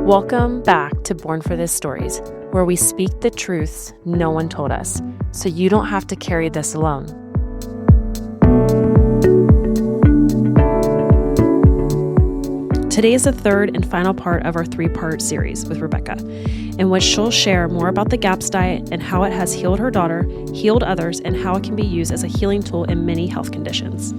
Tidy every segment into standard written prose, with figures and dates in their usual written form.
Welcome back to Born for This Stories, where we speak the truths no one told us, so you don't have to carry this alone. Today is the third and final part of our three-part series with Rebecca, in which she'll share more about the GAPS diet and how it has healed her daughter, healed others, and how it can be used as a healing tool in many health conditions.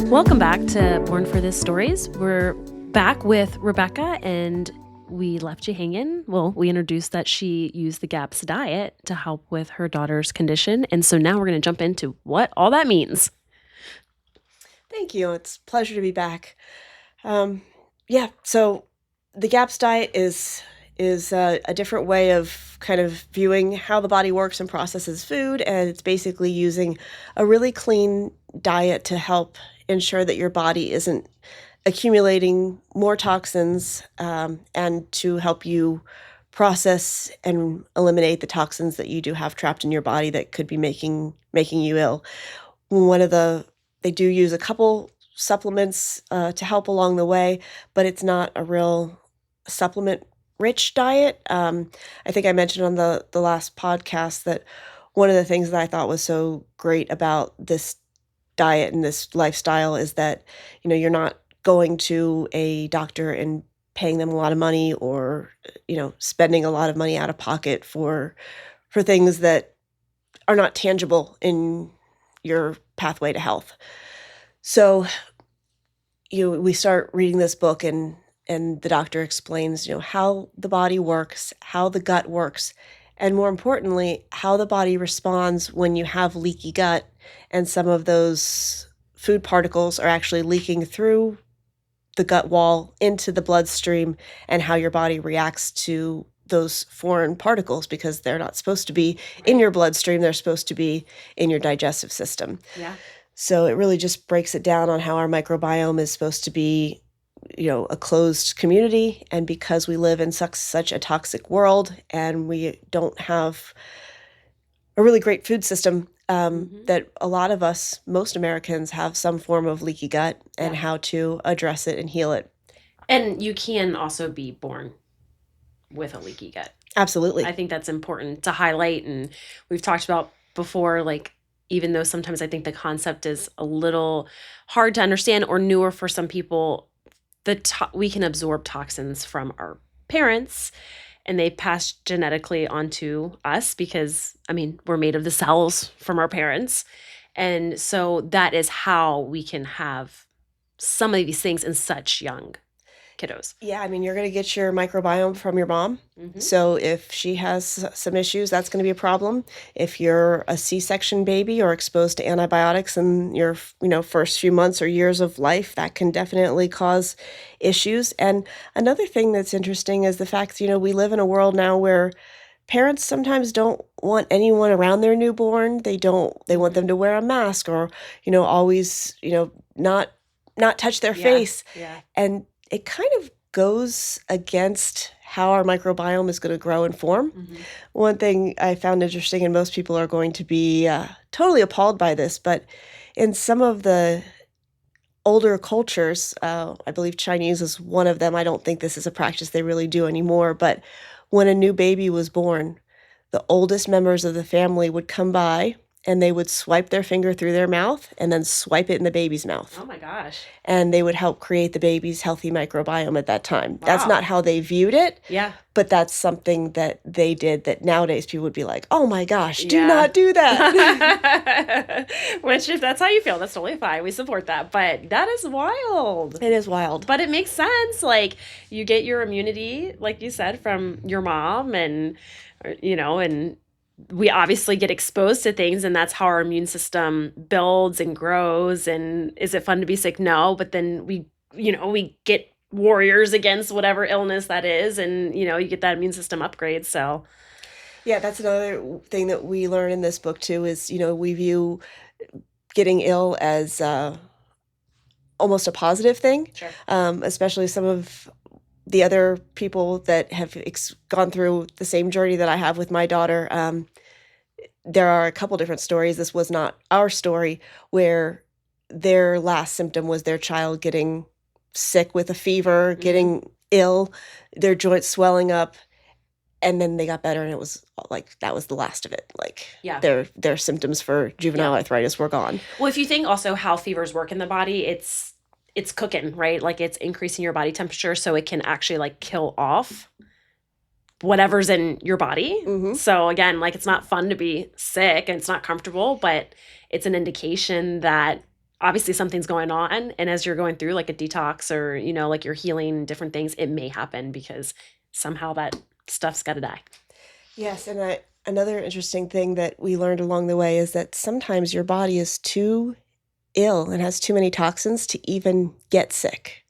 Welcome back to Born for This Stories. We're back with Rebecca, and we left you hanging. Well, we introduced that she used the GAPS diet to help with her daughter's condition, and so now we're going to jump into what all that means. Thank you. It's a pleasure to be back. So the GAPS diet is a different way of kind of viewing how the body works and processes food, and it's basically using a really clean diet to help ensure that your body isn't accumulating more toxins and to help you process and eliminate the toxins that you do have trapped in your body that could be making you ill. They do use a couple supplements to help along the way, but it's not a real supplement-rich diet. I think I mentioned on the last podcast that one of the things that I thought was so great about this diet and this lifestyle is that, you're not going to a doctor and paying them a lot of money or, spending a lot of money out of pocket for things that are not tangible in your pathway to health. So, we start reading this book and the doctor explains, how the body works, how the gut works, and more importantly, how the body responds when you have leaky gut and some of those food particles are actually leaking through the gut wall into the bloodstream, and how your body reacts to those foreign particles because they're not supposed to be in your bloodstream. They're supposed to be in your digestive system. Yeah. So it really just breaks it down on how our microbiome is supposed to be, a closed community. And because we live in such a toxic world and we don't have a really great food system, that a lot of us, most Americans, have some form of leaky gut and how to address it and heal it. And you can also be born with a leaky gut. Absolutely. I think that's important to highlight. And we've talked about before, even though sometimes I think the concept is a little hard to understand or newer for some people, we can absorb toxins from our parents, and they pass genetically onto us because, we're made of the cells from our parents. And so that is how we can have some of these things in such young kiddos. Yeah, you're going to get your microbiome from your mom. Mm-hmm. So if she has some issues, that's going to be a problem. If you're a C-section baby or exposed to antibiotics in your, first few months or years of life, that can definitely cause issues. And another thing that's interesting is the fact, we live in a world now where parents sometimes don't want anyone around their newborn. They want them to wear a mask or, always, not touch their face. Yeah. And it kind of goes against how our microbiome is going to grow and form. Mm-hmm. One thing I found interesting, and most people are going to be totally appalled by this, but in some of the older cultures, I believe Chinese is one of them. I don't think this is a practice they really do anymore, but when a new baby was born, the oldest members of the family would come by and they would swipe their finger through their mouth and then swipe it in the baby's mouth. Oh my gosh. And they would help create the baby's healthy microbiome at that time. Wow. That's not how they viewed it. Yeah. But that's something that they did that nowadays people would be like, oh my gosh, do not do that. Which, if that's how you feel, that's totally fine. We support that. But that is wild. It is wild. But it makes sense. You get your immunity, like you said, from your mom and we obviously get exposed to things, and that's how our immune system builds and grows. And is it fun to be sick? No. But then we get warriors against whatever illness that is. And, you get that immune system upgrade. So, yeah, that's another thing that we learn in this book, too, is, we view getting ill as almost a positive thing. Sure. Especially some of the other people that have gone through the same journey that I have with my daughter. there are a couple different stories. This was not our story, where their last symptom was their child getting sick with a fever, getting ill, their joints swelling up, and then they got better, and it was like that was the last of it. Like Yeah. their symptoms for juvenile arthritis were gone. Well, if you think also how fevers work in the body, it's cooking, right? Like it's increasing your body temperature so it can actually like kill off whatever's in your body. So again, like it's not fun to be sick and it's not comfortable, but it's an indication that obviously something's going on. And as you're going through like a detox or, you know, like you're healing different things, it may happen because somehow that stuff's got to die. Yes, and another interesting thing that we learned along the way is that sometimes your body is too ill and has too many toxins to even get sick.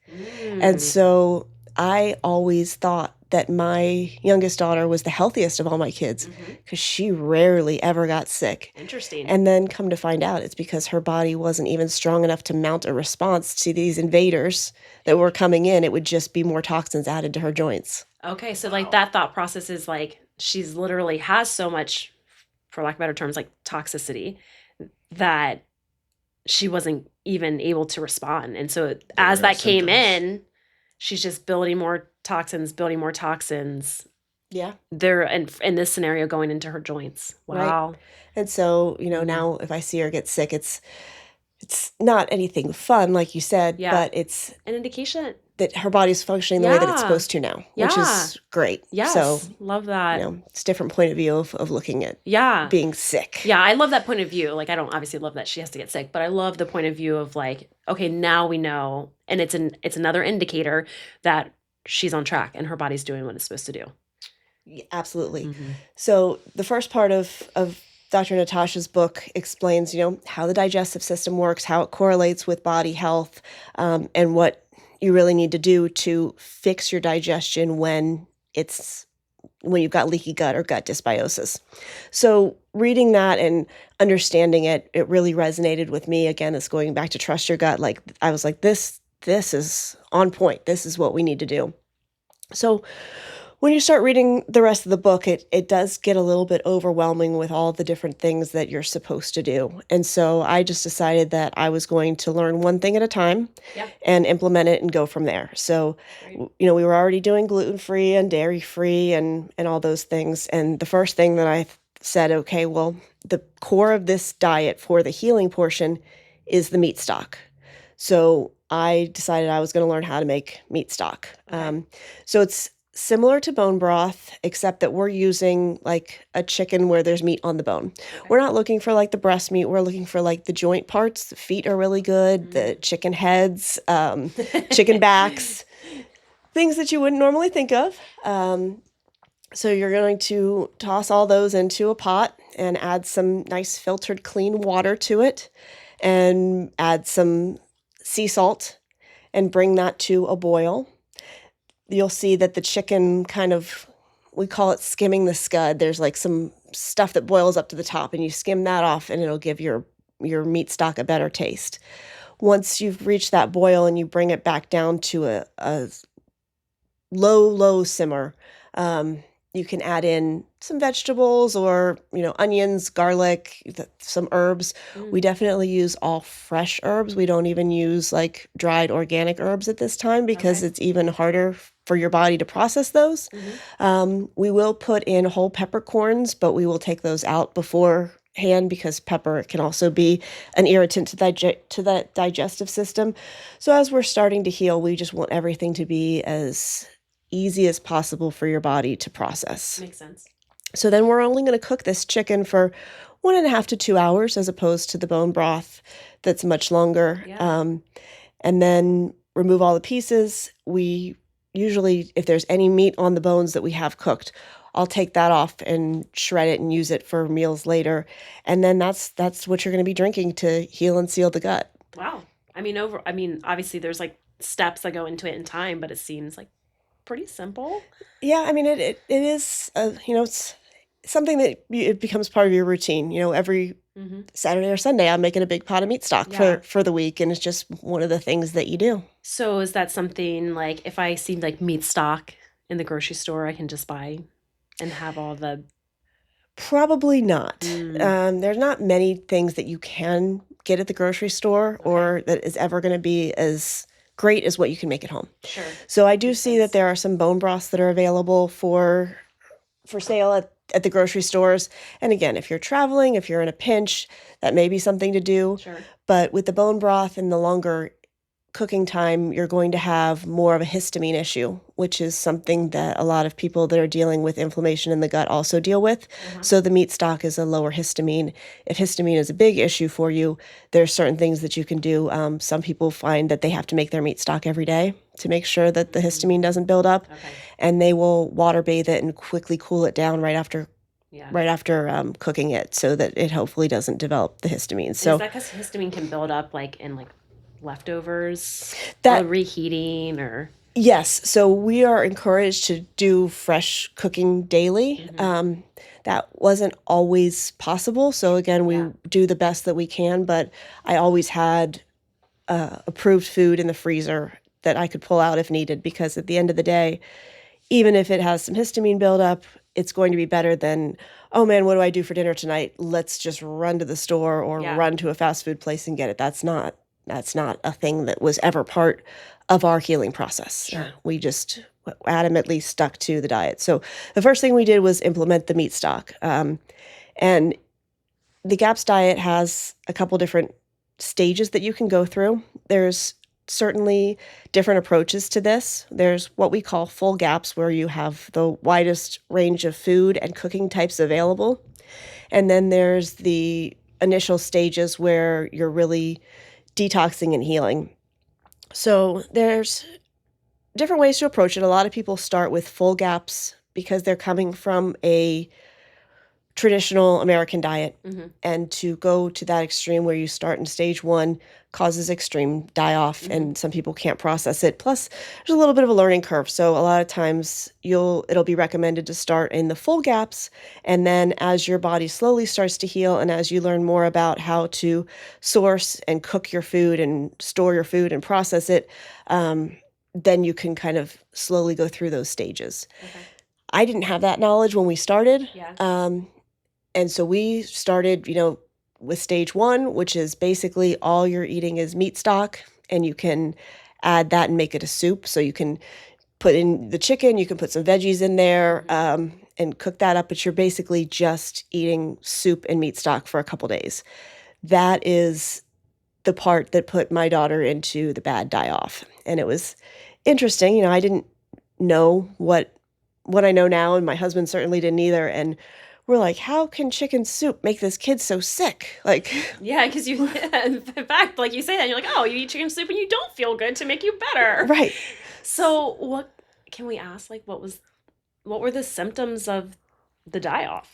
And so I always thought that my youngest daughter was the healthiest of all my kids because she rarely ever got sick. Interesting. And then come to find out it's because her body wasn't even strong enough to mount a response to these invaders that were coming in. It would just be more toxins added to her joints. Okay, so like that thought process is like she's literally has so much, for lack of better terms, like toxicity that she wasn't even able to respond. And so as that came in, she's just building more toxins. Yeah. They're in this scenario going into her joints. Wow. Right. And so, you know, now if I see her get sick, it's not anything fun, like you said, but it's an indication that her body's functioning the way that it's supposed to now, which is great. Yes. So love that. You know, it's a different point of view of looking at being sick. Yeah, I love that point of view. Like I don't obviously love that she has to get sick, but I love the point of view of like, okay, now we know, and it's another indicator that she's on track and her body's doing what it's supposed to do. Yeah, absolutely. So the first part of Dr. Natasha's book explains, you know, how the digestive system works, how it correlates with body health, and what you really need to do to fix your digestion when you've got leaky gut or gut dysbiosis. So reading that and understanding it really resonated with me. Again, it's going back to trust your gut. Like I was like, this is on point. This is what we need to do. So when you start reading the rest of the book, it does get a little bit overwhelming with all the different things that you're supposed to do. And so I just decided that I was going to learn one thing at a time and implement it and go from there. So, you know, we were already doing gluten-free and dairy-free and all those things. And the first thing that I said, okay, well, the core of this diet for the healing portion is the meat stock. So I decided I was going to learn how to make meat stock. So it's similar to bone broth, except that we're using like a chicken where there's meat on the bone. We're not looking for like the breast meat. We're looking for like the joint parts. The feet are really good. The chicken heads, chicken backs, things that you wouldn't normally think of. So you're going to toss all those into a pot and add some nice filtered clean water to it and add some sea salt and bring that to a boil. You'll see that the chicken we call it skimming the scud. There's like some stuff that boils up to the top and you skim that off and it'll give your meat stock a better taste. Once you've reached that boil and you bring it back down to a low simmer, you can add in some vegetables or, you know, onions, garlic, some herbs. We definitely use all fresh herbs. We don't even use like dried organic herbs at this time because it's even harder for your body to process those. We will put in whole peppercorns, but we will take those out beforehand because pepper can also be an irritant to the digestive system. So as we're starting to heal, we just want everything to be as easy as possible for your body to process. Makes sense. So then we're only going to cook this chicken for 1.5 to 2 hours as opposed to the bone broth that's much longer. And then remove all the pieces. We usually, if there's any meat on the bones that we have cooked, I'll take that off and shred it and use it for meals later. And then that's what you're going to be drinking to heal and seal the gut. Wow. I mean, obviously there's like steps that go into it in time, but it seems like pretty simple. Yeah, I mean, it is, you know, it's something that it becomes part of your routine. You know, every Saturday or Sunday, I'm making a big pot of meat stock for the week, and it's just one of the things that you do. So is that something like if I see like meat stock in the grocery store, I can just buy and have all the Probably not. Mm, There's not many things that you can get at the grocery store okay. or that is ever going to be as great as what you can make at home. Sure. So I do Makes see that sense. there are some bone broths that are available for sale at the grocery stores. And again, if you're traveling, if you're in a pinch, that may be something to do. Sure. But with the bone broth and the longer cooking time, you're going to have more of a histamine issue, which is something that a lot of people that are dealing with inflammation in the gut also deal with. Uh-huh. So the meat stock is a lower histamine. If histamine is a big issue for you, there's certain things that you can do. Some people find that they have to make their meat stock every day to make sure that the histamine doesn't build up, Okay. and they will water bathe it and quickly cool it down Yeah. cooking it so that it hopefully doesn't develop the histamine. And is So that because histamine can build up like in like leftovers or that reheating or? Yes, so we are encouraged to do fresh cooking daily. Mhm. That wasn't always possible. So again, we Yeah. do the best that we can, but I always had approved food in the freezer that I could pull out if needed, because at the end of the day, even if it has some histamine buildup, it's going to be better than, oh man, what do I do for dinner tonight? Let's just run to the store or Yeah. run to a fast food place and get it. That's not a thing that was ever part of our healing process. Sure. We just adamantly stuck to the diet. So the first thing we did was implement the meat stock. And the GAPS diet has a couple different stages that you can go through. There's certainly different approaches to this. There's what we call full GAPS, where you have the widest range of food and cooking types available. And then there's the initial stages where you're really detoxing and healing. So there's different ways to approach it. A lot of people start with full GAPS because they're coming from a traditional American diet. Mm-hmm. And to go to that extreme where you start in stage one causes extreme die off, Mm-hmm. and some people can't process it. Plus, there's a little bit of a learning curve. So a lot of times it'll be recommended to start in the full GAPS, and then as your body slowly starts to heal and as you learn more about how to source and cook your food and store your food and process it, then you can kind of slowly go through those stages. Okay. I didn't have that knowledge when we started. Yeah. And so we started, with stage one, which is basically all you're eating is meat stock, and you can add that and make it a soup. So you can put in the chicken, you can put some veggies in there, and cook that up, but you're basically just eating soup and meat stock for a couple days. That is the part that put my daughter into the bad die off. And it was interesting. I didn't know what I know now, and my husband certainly didn't either. And we're like, how can chicken soup make this kid so sick? Like, Yeah, because you, in fact, like you say that, you're like, oh, you eat chicken soup and you don't feel good to make you better. right. So, what can we ask? Like, what were the symptoms of the die off?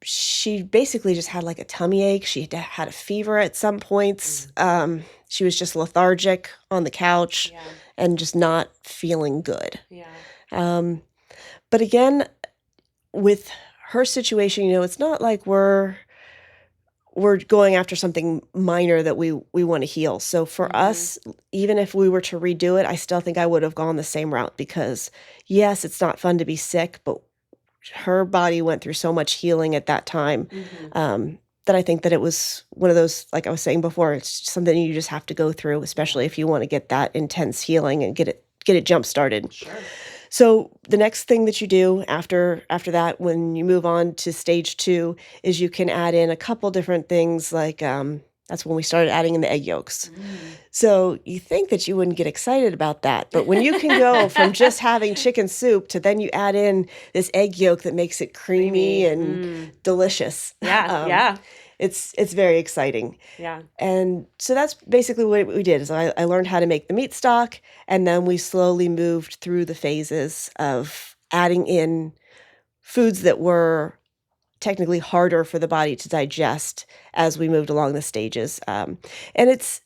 She basically just had like a tummy ache. She had a fever at some points. She was just lethargic on the couch Yeah. and just not feeling good. Yeah. But again, with her situation, it's not like we're going after something minor that we want to heal. So for us, even if we were to redo it, I still think I would have gone the same route, because yes, it's not fun to be sick, but her body went through so much healing at that time, that I think that it was one of those, like I was saying before, it's something you just have to go through, especially if you want to get that intense healing and get it jump started. Sure. So the next thing that you do after that, when you move on to stage two, is you can add in a couple different things. Like that's when we started adding in the egg yolks. So you think that you wouldn't get excited about that, but when you can go from just having chicken soup to then you add in this egg yolk that makes it creamy and delicious. Yeah. Yeah. It's very exciting. Yeah. And so that's basically what we did. Is I learned how to make the meat stock, and then we slowly moved through the phases of adding in foods that were technically harder for the body to digest as we moved along the stages. And it's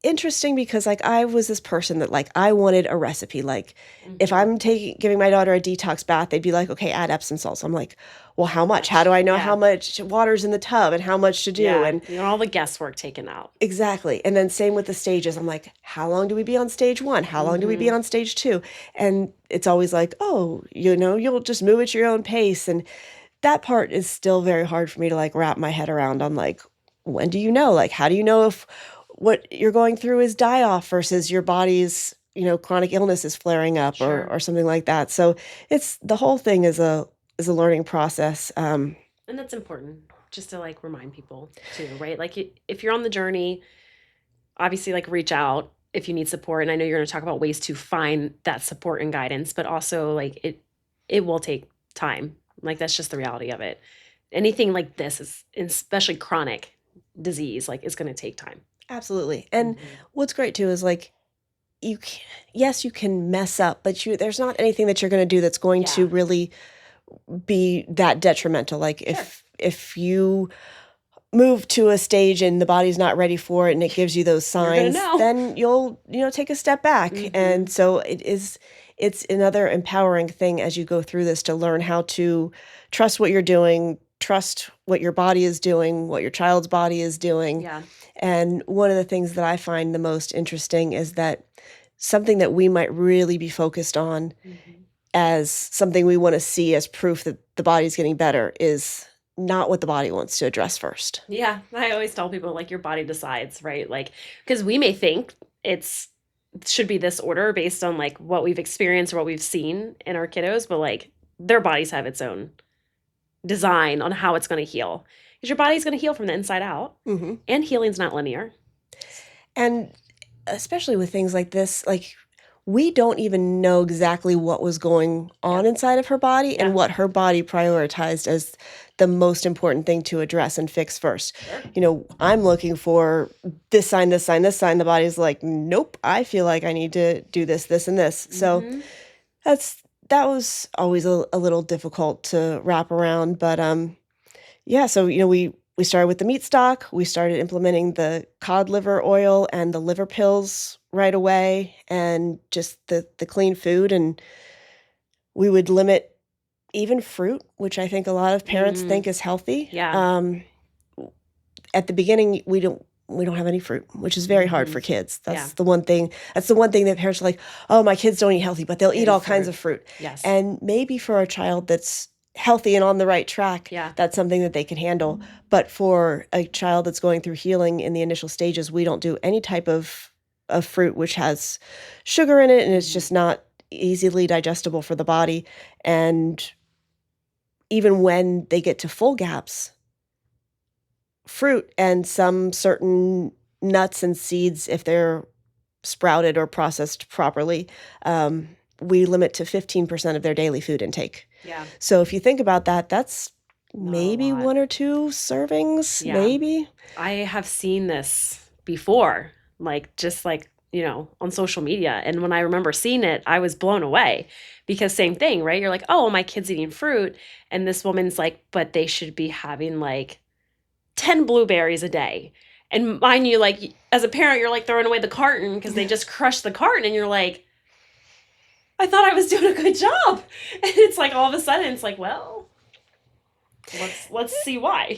interesting because like I was this person that like I wanted a recipe. Like if I'm giving my daughter a detox bath, they'd be like, okay, add Epsom salts. I'm like, well, how much? How do I know how much water's in the tub and how much to do? Yeah. And all the guesswork taken out. exactly. And then same with the stages. I'm like, how long do we be on stage one? How long do we be on stage two? And it's always like, oh, you'll just move at your own pace. And that part is still very hard for me to like wrap my head around on like, when do you know? Like, how do you know if what you're going through is die off versus your body's, chronic illness is flaring up Sure. or something like that. So it's the whole thing is a learning process. And that's important just to like remind people too, right? Like if you're on the journey, obviously like reach out if you need support. And I know you're going to talk about ways to find that support and guidance, but also like it will take time. Like that's just the reality of it. Anything like this is, especially chronic disease, like it's going to take time. Absolutely. And what's great too is like yes, you can mess up, but there's not anything that you're going to do that's going to really be that detrimental. Like if you move to a stage and the body's not ready for it and it gives you those signs, then you'll take a step back. And so it's another empowering thing as you go through this to learn how to trust what you're doing, trust what your body is doing, what your child's body is doing. And one of the things that I find the most interesting is that something that we might really be focused on as something we want to see as proof that the body's getting better is not what the body wants to address first. Yeah. I always tell people like your body decides, right? Like, because we may think it should be this order based on like what we've experienced or what we've seen in our kiddos, but like their bodies have its own design on how it's going to heal. Because your body's going to heal from the inside out, and healing's not linear. And especially with things like this, like we don't even know exactly what was going on inside of her body and what her body prioritized as the most important thing to address and fix first. I'm looking for this sign, this sign, this sign. The body's like, nope, I feel like I need to do this, this, and this. So that was always a little difficult to wrap around. But so we started with the meat stock. We started implementing the cod liver oil and the liver pills right away, and just the clean food. And we would limit even fruit, which I think a lot of parents think is healthy. At the beginning, we don't have any fruit, which is very hard for kids. That's the one thing. That's the one thing that parents are like, oh, my kids don't eat healthy, but they'll eat all kinds of fruit. And maybe for a child that's healthy and on the right track, that's something that they can handle. But for a child that's going through healing in the initial stages, we don't do any type of fruit which has sugar in it, and it's just not easily digestible for the body. And even when they get to full gaps, fruit and some certain nuts and seeds, if they're sprouted or processed properly, we limit to 15% of their daily food intake. So if you think about that, that's maybe 1 or 2 servings, maybe. I have seen this before, like just like, on social media. And when I remember seeing it, I was blown away because same thing, right? You're like, oh, my kid's eating fruit. And this woman's like, but they should be having like 10 blueberries a day. And mind you, like as a parent, you're like throwing away the carton because they just crushed the carton. And you're like, I thought I was doing a good job. And it's like all of a sudden it's like, well, let's see why,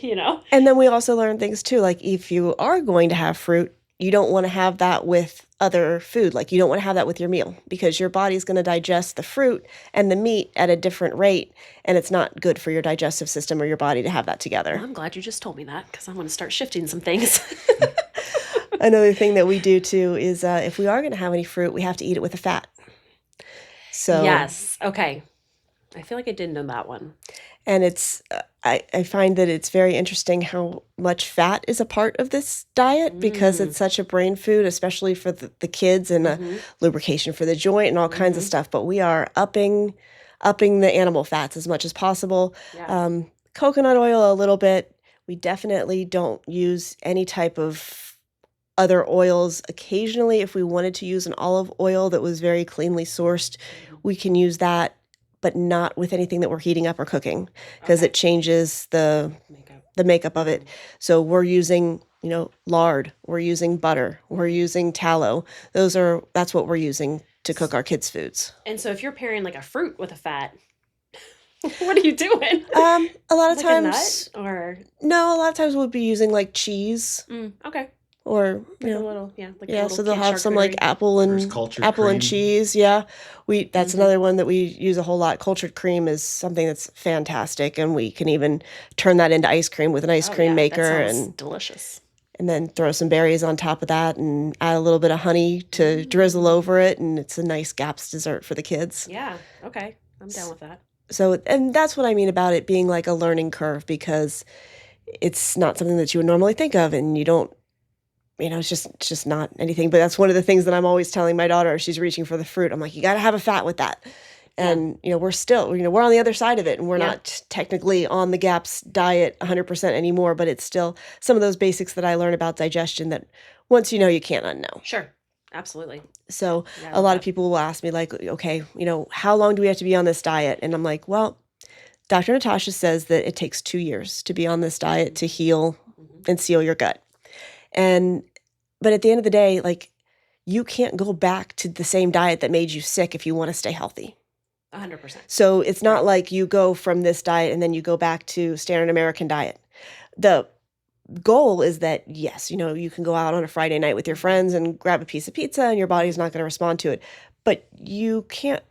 And then we also learn things too. Like if you are going to have fruit, you don't want to have that with other food. Like you don't want to have that with your meal because your body's going to digest the fruit and the meat at a different rate. And it's not good for your digestive system or your body to have that together. Well, I'm glad you just told me that because I want to start shifting some things. Another thing that we do too is if we are going to have any fruit, we have to eat it with a fat. So yes. Okay. I feel like I didn't know that one. And it's, I find that it's very interesting how much fat is a part of this diet because it's such a brain food, especially for the kids, and lubrication for the joint and all kinds of stuff. But we are upping the animal fats as much as possible. Coconut oil a little bit. We definitely don't use any type of other oils. Occasionally, if we wanted to use an olive oil that was very cleanly sourced, we can use that, but not with anything that we're heating up or cooking because it changes the makeup of it. So we're using, lard, we're using butter, we're using tallow. That's what we're using to cook our kids' foods. And so if you're pairing like a fruit with a fat, what are you doing? A lot of like times, a nut or no, a lot of times we'll be using like cheese. Okay. or Like a little, like a yeah, little so they'll kid have some like charcuterie. There's cultured apple and cream. cheese. Yeah, that's another one that we use a whole lot. Cultured cream is something that's fantastic, and we can even turn that into ice cream with an ice Oh cream yeah, that maker, sounds delicious. and then throw some berries on top of that, and add a little bit of honey to drizzle over it, and it's a nice GAPS dessert for the kids. Yeah, okay, I'm down with that. So, and that's what I mean about it being like a learning curve, because it's not something that you would normally think of, and you don't, it's just not anything. But that's one of the things that I'm always telling my daughter as she's reaching for the fruit. I'm like, you got to have a fat with that. And, we're still, we're on the other side of it, and we're not technically on the GAPS diet 100% anymore, but it's still some of those basics that I learn about digestion that once you know, you can't unknow. Sure, absolutely. So Yeah, a lot of people will ask me like, okay, how long do we have to be on this diet? And I'm like, well, Dr. Natasha says that it takes 2 years to be on this diet to heal and seal your gut. But at the end of the day, like, you can't go back to the same diet that made you sick if you want to stay healthy. 100%. So it's not like you go from this diet and then you go back to standard American diet. The goal is that, yes, you can go out on a Friday night with your friends and grab a piece of pizza and your body's not going to respond to it. But you can't,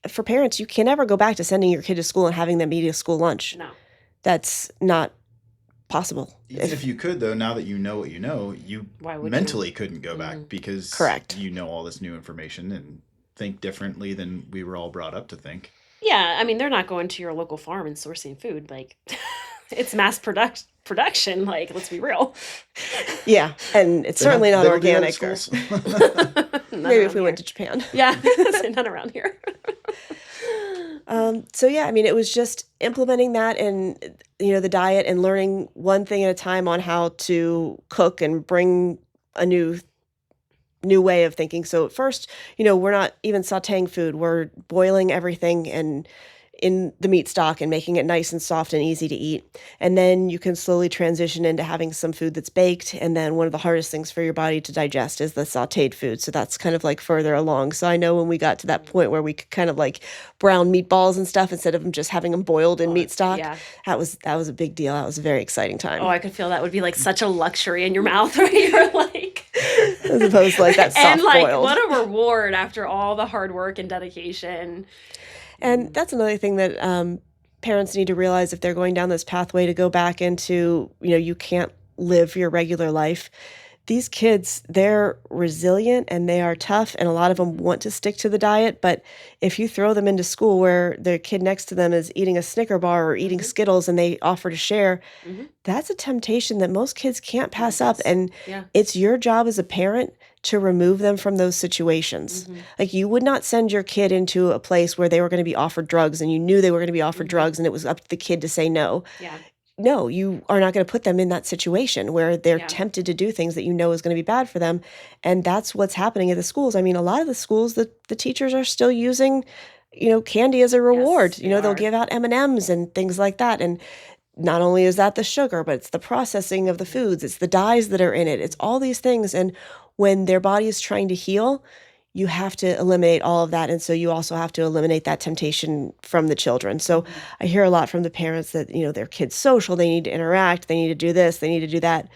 for parents, you can never go back to sending your kid to school and having them eat a school lunch. No. That's not possible. Even if you could, though, now that you know what you know, you mentally couldn't go back because Correct. you know all this new information and think differently than we were all brought up to think. Yeah, I mean, they're not going to your local farm and sourcing food. Like, it's mass production. Like, let's be real. Yeah, and it's certainly not organic. Maybe if we went to Japan. Yeah, none around here. So yeah, I mean, it was just implementing that and, the diet and learning one thing at a time on how to cook and bring a new way of thinking. So at first, we're not even sauteing food. We're boiling everything and in the meat stock and making it nice and soft and easy to eat. And then you can slowly transition into having some food that's baked. And then one of the hardest things for your body to digest is the sauteed food. So that's kind of like further along. So I know when we got to that point where we could kind of like brown meatballs and stuff instead of just having them boiled in meat stock, that was a big deal. That was a very exciting time. Oh, I could feel that would be like such a luxury in your mouth, right? You're like, as opposed to like that soft and like boiled. What a reward after all the hard work and dedication. And that's another thing that parents need to realize if they're going down this pathway to go back into, you can't live your regular life. These kids, they're resilient and they are tough, and a lot of them want to stick to the diet. But if you throw them into school where the kid next to them is eating a Snicker bar or eating Skittles and they offer to share, that's a temptation that most kids can't pass up. And it's your job as a parent to remove them from those situations. Like, you would not send your kid into a place where they were going to be offered drugs and you knew they were going to be offered drugs and it was up to the kid to say no. No, you are not going to put them in that situation where they're tempted to do things that is going to be bad for them. And that's what's happening at the schools. I mean, a lot of the schools, the teachers are still using, candy as a reward. Yes, they'll give out M&Ms and things like that. And not only is that the sugar, but it's the processing of the foods. It's the dyes that are in it. It's all these things. And when their body is trying to heal, you have to eliminate all of that. And so you also have to eliminate that temptation from the children. So I hear a lot from the parents that, their kids social, they need to interact, they need to do this, they need to do that.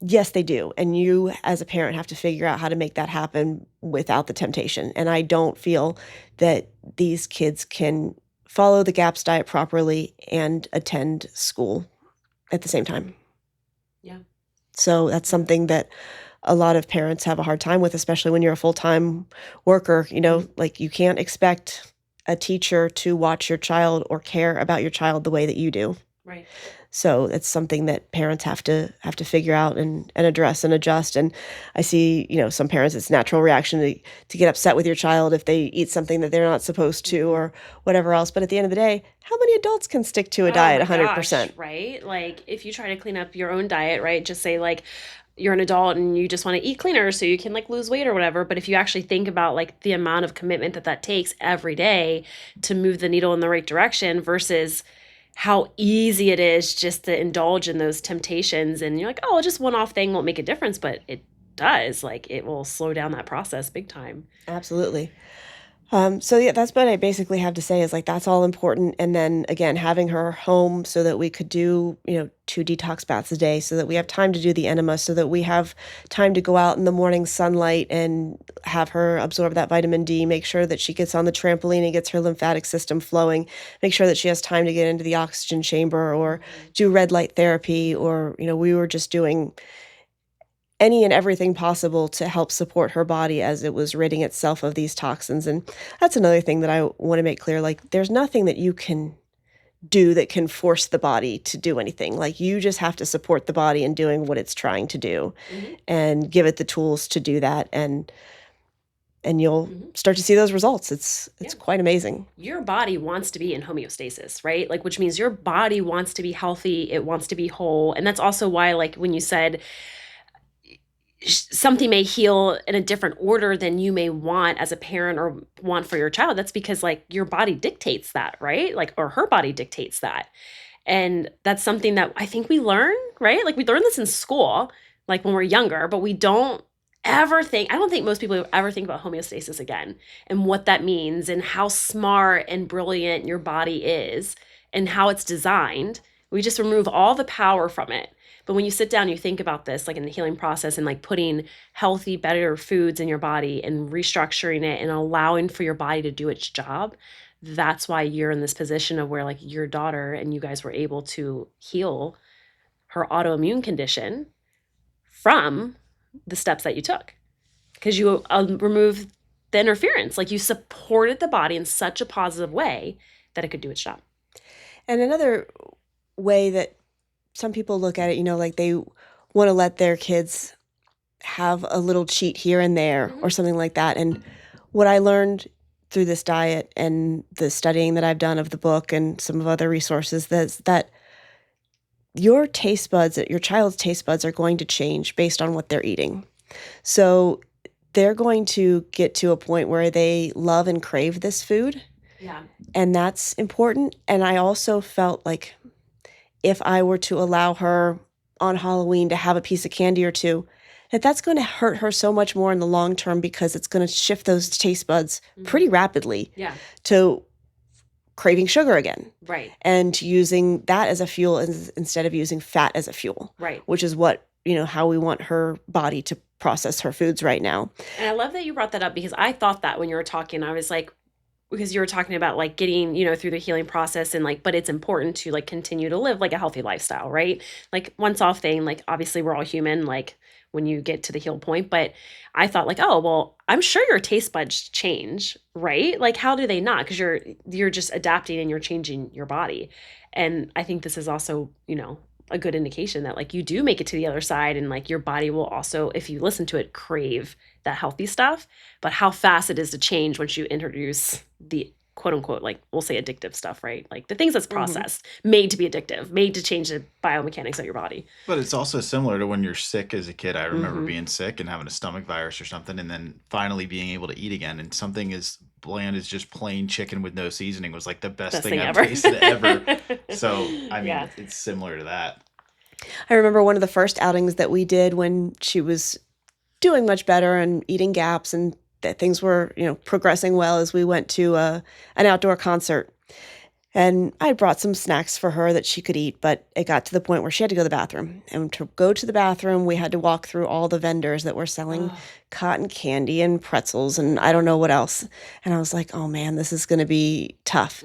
Yes, they do. And you as a parent have to figure out how to make that happen without the temptation. And I don't feel that these kids can follow the GAPS diet properly and attend school at the same time. Yeah. So that's something that a lot of parents have a hard time with, especially when you're a full-time worker. Like, you can't expect a teacher to watch your child or care about your child the way that you do. Right. So it's something that parents have to figure out and address and adjust. And I see, some parents, it's natural reaction to get upset with your child if they eat something that they're not supposed to or whatever else. But at the end of the day, how many adults can stick to a diet 100%? Gosh, right? Like, if you try to clean up your own diet, right, just say like, you're an adult and you just want to eat cleaner so you can like lose weight or whatever. But if you actually think about like the amount of commitment that takes every day to move the needle in the right direction versus how easy it is just to indulge in those temptations, and you're like, oh, just one-off thing won't make a difference, but it does. Like, it will slow down that process big time. Absolutely. So yeah, that's what I basically have to say is like that's all important. And then again, having her home so that we could do, 2 detox baths a day, so that we have time to do the enema, so that we have time to go out in the morning sunlight and have her absorb that vitamin D, make sure that she gets on the trampoline and gets her lymphatic system flowing, make sure that she has time to get into the oxygen chamber or do red light therapy, or, we were just doing any and everything possible to help support her body as it was ridding itself of these toxins. And that's another thing that I want to make clear. Like, there's nothing that you can do that can force the body to do anything. Like, you just have to support the body in doing what it's trying to do and give it the tools to do that. And you'll start to see those results. It's quite amazing. Your body wants to be in homeostasis, right? Like, which means your body wants to be healthy. It wants to be whole. And that's also why, like, when you said something may heal in a different order than you may want as a parent or want for your child, that's because like your body dictates that, right? Like, or her body dictates that. And that's something that I think we learn, right? Like, we learn this in school, like when we're younger, but we don't ever think, I don't think most people ever think about homeostasis again and what that means and how smart and brilliant your body is and how it's designed. We just remove all the power from it. But when you sit down, you think about this, like in the healing process and like putting healthy, better foods in your body and restructuring it and allowing for your body to do its job. That's why you're in this position of where like your daughter and you guys were able to heal her autoimmune condition from the steps that you took, because you removed the interference. Like, you supported the body in such a positive way that it could do its job. And another way that some people look at it, like they want to let their kids have a little cheat here and there or something like that. And what I learned through this diet and the studying that I've done of the book and some of other resources is that your taste buds, your child's taste buds are going to change based on what they're eating. So they're going to get to a point where they love and crave this food. Yeah. And that's important. And I also felt like if I were to allow her on Halloween to have a piece of candy or two, that's going to hurt her so much more in the long term, because it's going to shift those taste buds pretty rapidly to craving sugar again. Right. And using that as a fuel instead of using fat as a fuel. Right. Which is what, how we want her body to process her foods right now. And I love that you brought that up, because I thought that when you were talking, I was like, because you were talking about like getting, through the healing process and like, but it's important to like continue to live like a healthy lifestyle, right? Like, once off thing, like obviously we're all human, like when you get to the heal point, but I thought like, oh, well, I'm sure your taste buds change, right? Like, how do they not? Because you're just adapting and you're changing your body. And I think this is also, a good indication that like you do make it to the other side, and like your body will also, if you listen to it, crave that healthy stuff. But how fast it is to change once you introduce the quote unquote, like we'll say addictive stuff, right? Like the things that's processed, made to be addictive, made to change the biomechanics of your body. But it's also similar to when you're sick as a kid. I remember being sick and having a stomach virus or something, and then finally being able to eat again. And something as bland as just plain chicken with no seasoning was like the best thing I've tasted ever. So, I mean, it's similar to that. I remember one of the first outings that we did when she was doing much better and eating gaps, and that things were, progressing well, as we went to an outdoor concert. And I brought some snacks for her that she could eat, but it got to the point where she had to go to the bathroom. And to go to the bathroom, we had to walk through all the vendors that were selling cotton candy and pretzels and I don't know what else. And I was like, oh man, this is going to be tough.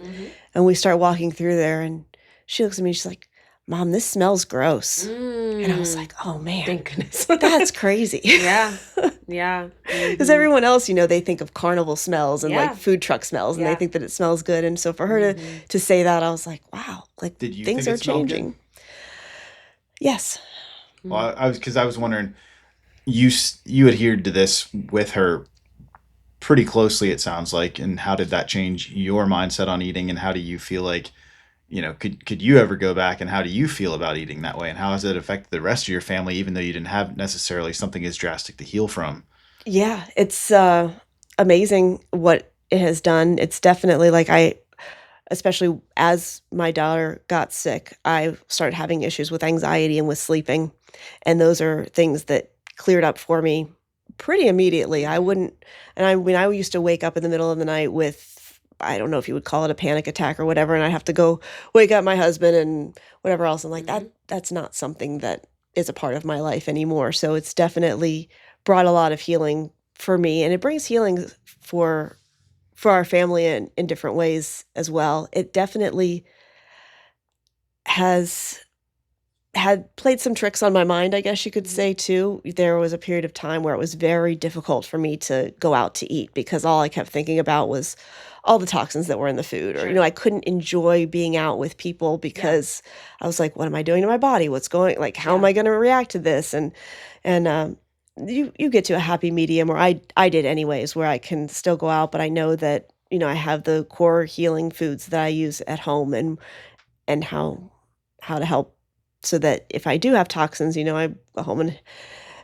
And we start walking through there, and she looks at me, she's like, Mom, this smells gross. And I was like, oh man, thank goodness. That's crazy. Yeah. Yeah. Because everyone else, they think of carnival smells and like food truck smells, and they think that it smells good. And so for her to say that, I was like, wow, like things are changing. Yes. Well, I was wondering, you adhered to this with her pretty closely, it sounds like, and how did that change your mindset on eating, and how do you feel like, could you ever go back, and how do you feel about eating that way, and how has it affected the rest of your family, even though you didn't have necessarily something as drastic to heal from? Yeah, it's amazing what it has done. It's definitely like especially as my daughter got sick, I started having issues with anxiety and with sleeping. And those are things that cleared up for me pretty immediately. I wouldn't, and I mean, I used to wake up in the middle of the night with, I don't know if you would call it a panic attack or whatever, and I'd have to go wake up my husband and whatever else. And like that's not something that is a part of my life anymore. So it's definitely brought a lot of healing for me, and it brings healing for our family in different ways as well. It definitely has had played some tricks on my mind, I guess you could say, too. There was a period of time where it was very difficult for me to go out to eat because all I kept thinking about was all the toxins that were in the food. Or, I couldn't enjoy being out with people because I was like, what am I doing to my body? What's going, like, how am I going to react to this? And you get to a happy medium, or I did anyways, where I can still go out, but I know that, I have the core healing foods that I use at home and how to help so that if I do have toxins, I go home and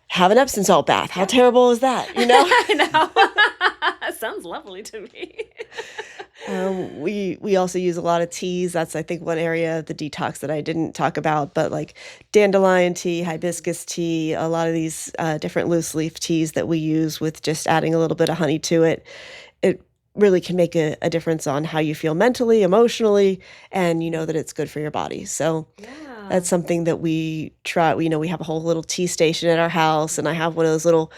have an Epsom salt bath. How terrible is that? I know. Sounds lovely to me. We also use a lot of teas. That's, I think, one area of the detox that I didn't talk about, but like dandelion tea, hibiscus tea, a lot of these different loose leaf teas that we use with just adding a little bit of honey to it. It really can make a difference on how you feel mentally, emotionally, and you know that it's good for your body. So that's something that we try. We have a whole little tea station at our house, and I have one of those little,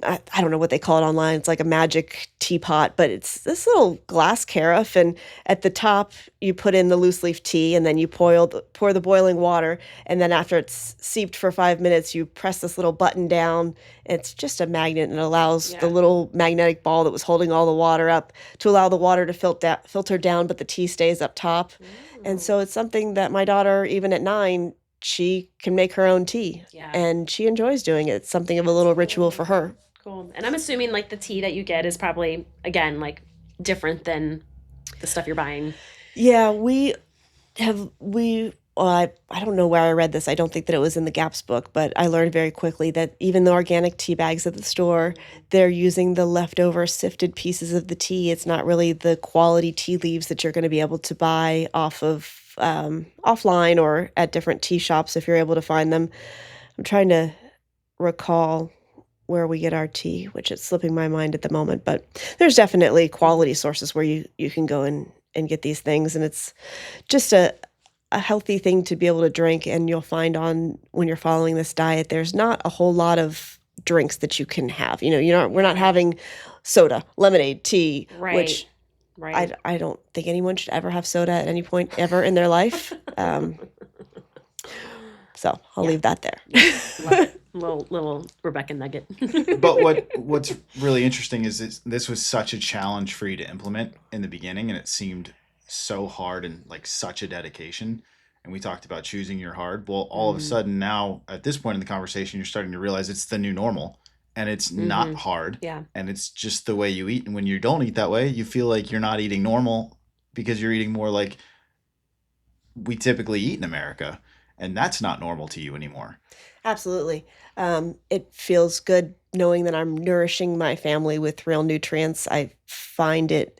I don't know what they call it online. It's like a magic teapot, but it's this little glass carafe, and at the top you put in the loose leaf tea, and then you pour the boiling water, and then after it's steeped for 5 minutes, you press this little button down. It's just a magnet, and it allows the little magnetic ball that was holding all the water up to allow the water to filter down, but the tea stays up top. And so it's something that my daughter, even at 9, she can make her own tea, and she enjoys doing it. It's something of a little ritual for her. Cool. And I'm assuming like the tea that you get is probably, again, like different than the stuff you're buying. Yeah, I don't know where I read this. I don't think that it was in the GAPS book, but I learned very quickly that even the organic tea bags at the store, they're using the leftover sifted pieces of the tea. It's not really the quality tea leaves that you're going to be able to buy off of offline or at different tea shops if you're able to find them. I'm trying to recall where we get our tea, which is slipping my mind at the moment, but there's definitely quality sources where you can go and get these things, and it's just a healthy thing to be able to drink. And you'll find when you're following this diet, there's not a whole lot of drinks that you can have. We're not having soda, lemonade, tea, which I don't think anyone should ever have soda at any point ever in their life. So I'll leave that there. Love it. Little Rebecca nugget. But what's really interesting is this was such a challenge for you to implement in the beginning, and it seemed so hard and like such a dedication. And we talked about choosing your hard. Well, all of a sudden now at this point in the conversation, you're starting to realize it's the new normal, and it's not hard. Yeah. And it's just the way you eat. And when you don't eat that way, you feel like you're not eating normal because you're eating more like we typically eat in America. And that's not normal to you anymore. Absolutely. It feels good knowing that I'm nourishing my family with real nutrients. I find it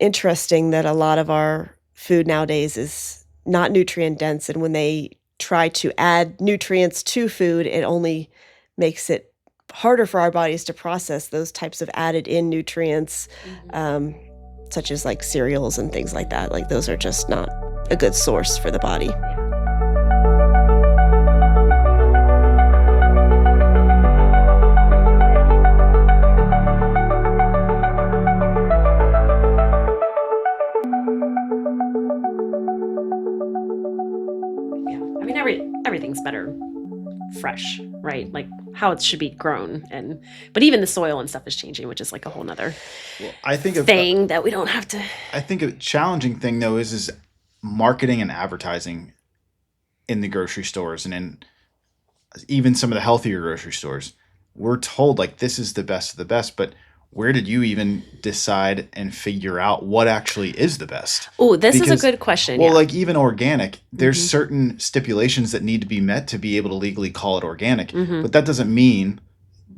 interesting that a lot of our food nowadays is not nutrient dense. And when they try to add nutrients to food, it only makes it harder for our bodies to process those types of added in nutrients, such as like cereals and things like that. Like those are just not a good source for the body. Everything's better fresh, right? Like how it should be grown, but even the soil and stuff is changing, which is like a whole nother thing that we don't have to. I think a challenging thing though is marketing and advertising in the grocery stores and in even some of the healthier grocery stores. We're told like this is the best of the best, but where did you even decide and figure out what actually is the best? Oh, this is a good question. Well, like even organic, there's certain stipulations that need to be met to be able to legally call it organic. But that doesn't mean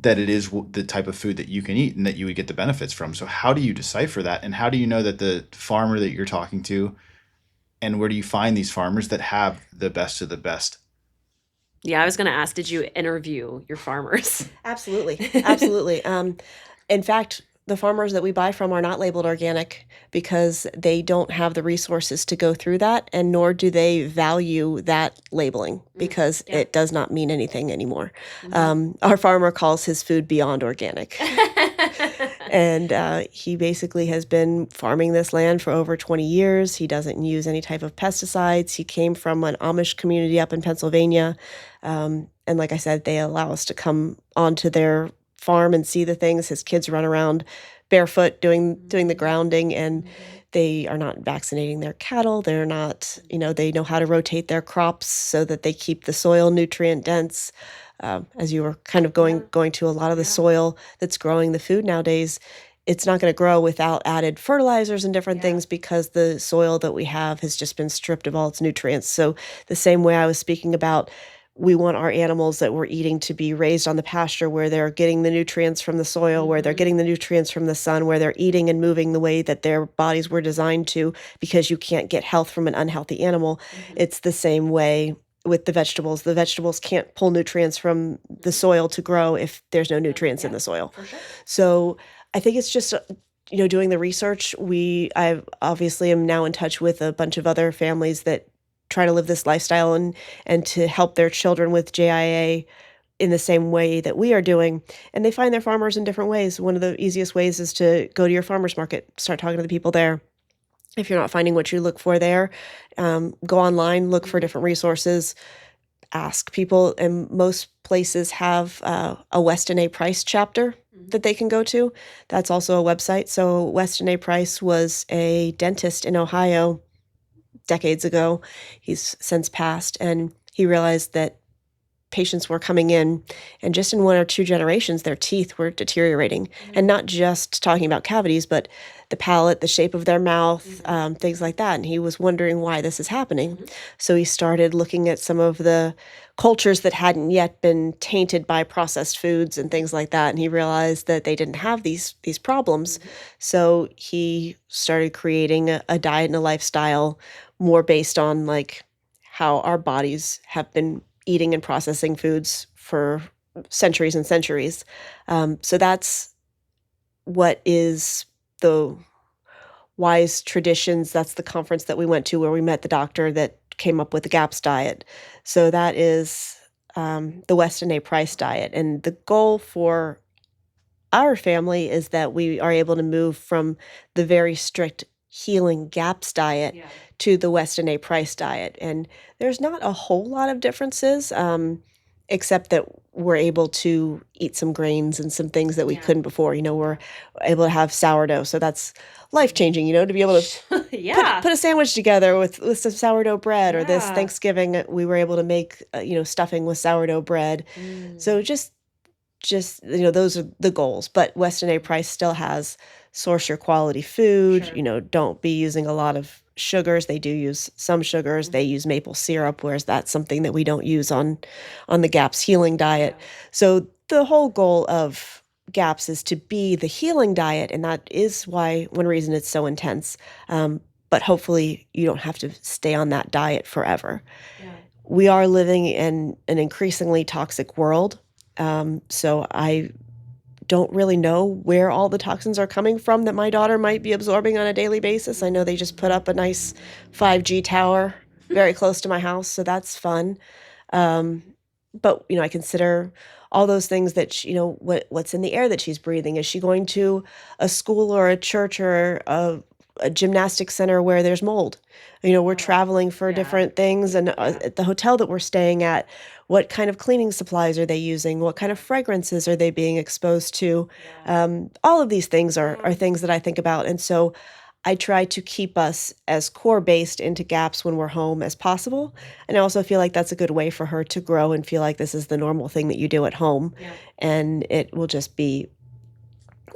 that it is the type of food that you can eat and that you would get the benefits from. So how do you decipher that? And how do you know that the farmer that you're talking to, and where do you find these farmers that have the best of the best? Yeah, I was going to ask, did you interview your farmers? Absolutely. Absolutely. In fact, the farmers that we buy from are not labeled organic because they don't have the resources to go through that, and nor do they value that labeling because Yeah. it does not mean anything anymore. Mhm. Our farmer calls his food beyond organic. And he basically has been farming this land for over 20 years. He doesn't use any type of pesticides. He came from an Amish community up in Pennsylvania. And like I said, they allow us to come onto their farm and see the things. His kids run around barefoot doing the grounding, and they are not vaccinating their cattle. They're not, they know how to rotate their crops so that they keep the soil nutrient dense. As you were kind of going to a lot of the soil that's growing the food nowadays, it's not going to grow without added fertilizers and different things because the soil that we have has just been stripped of all its nutrients. So the same way I was speaking about, we want our animals that we're eating to be raised on the pasture where they're getting the nutrients from the soil, where they're getting the nutrients from the sun, where they're eating and moving the way that their bodies were designed to, because you can't get health from an unhealthy animal. It's the same way with the vegetables. The vegetables can't pull nutrients from the soil to grow if there's no nutrients in the soil. For sure. So I think it's just doing the research. I obviously am now in touch with a bunch of other families that try to live this lifestyle and to help their children with JIA in the same way that we are doing. And they find their farmers in different ways. One of the easiest ways is to go to your farmer's market, start talking to the people there. If you're not finding what you look for there, go online, look for different resources, ask people. And most places have a Weston A. Price chapter that they can go to. That's also a website. So Weston A. Price was a dentist in Ohio decades ago. He's since passed, and he realized that patients were coming in, and just in 1 or 2 generations, their teeth were deteriorating. And not just talking about cavities, but the palate, the shape of their mouth, things like that. And he was wondering why this is happening. So he started looking at some of the cultures that hadn't yet been tainted by processed foods and things like that. And he realized that they didn't have these problems. So he started creating a diet and a lifestyle more based on like how our bodies have been eating and processing foods for centuries and centuries. So that's what is the Wise Traditions. That's the conference that we went to where we met the doctor that came up with the GAPS diet. So that is the Weston A. Price diet. And the goal for our family is that we are able to move from the very strict healing GAPS diet to the Weston A. Price diet. And there's not a whole lot of differences, except that we're able to eat some grains and some things that we couldn't before. We're able to have sourdough. So that's life-changing, to be able to put a sandwich together with some sourdough bread. Or this Thanksgiving, we were able to make, stuffing with sourdough bread. So just those are the goals. But Weston A. Price still has source your quality food. Sure. Don't be using a lot of sugars. They do use some sugars. They use maple syrup, whereas that's something that we don't use on the GAPS healing diet. So the whole goal of GAPS is to be the healing diet, and that is why one reason it's so intense. But hopefully you don't have to stay on that diet forever. We are living in an increasingly toxic world. So I don't really know where all the toxins are coming from that my daughter might be absorbing on a daily basis. I know they just put up a nice 5G tower very close to my house, so that's fun. But I consider all those things that what's in the air that she's breathing. Is she going to a school or a church or a gymnastics center where there's mold? We're traveling for different things, and at the hotel that we're staying at, what kind of cleaning supplies are they using? What kind of fragrances are they being exposed to? All of these things are things that I think about. And so I try to keep us as core based into GAPS when we're home as possible. And I also feel like that's a good way for her to grow and feel like this is the normal thing that you do at home. And it will just be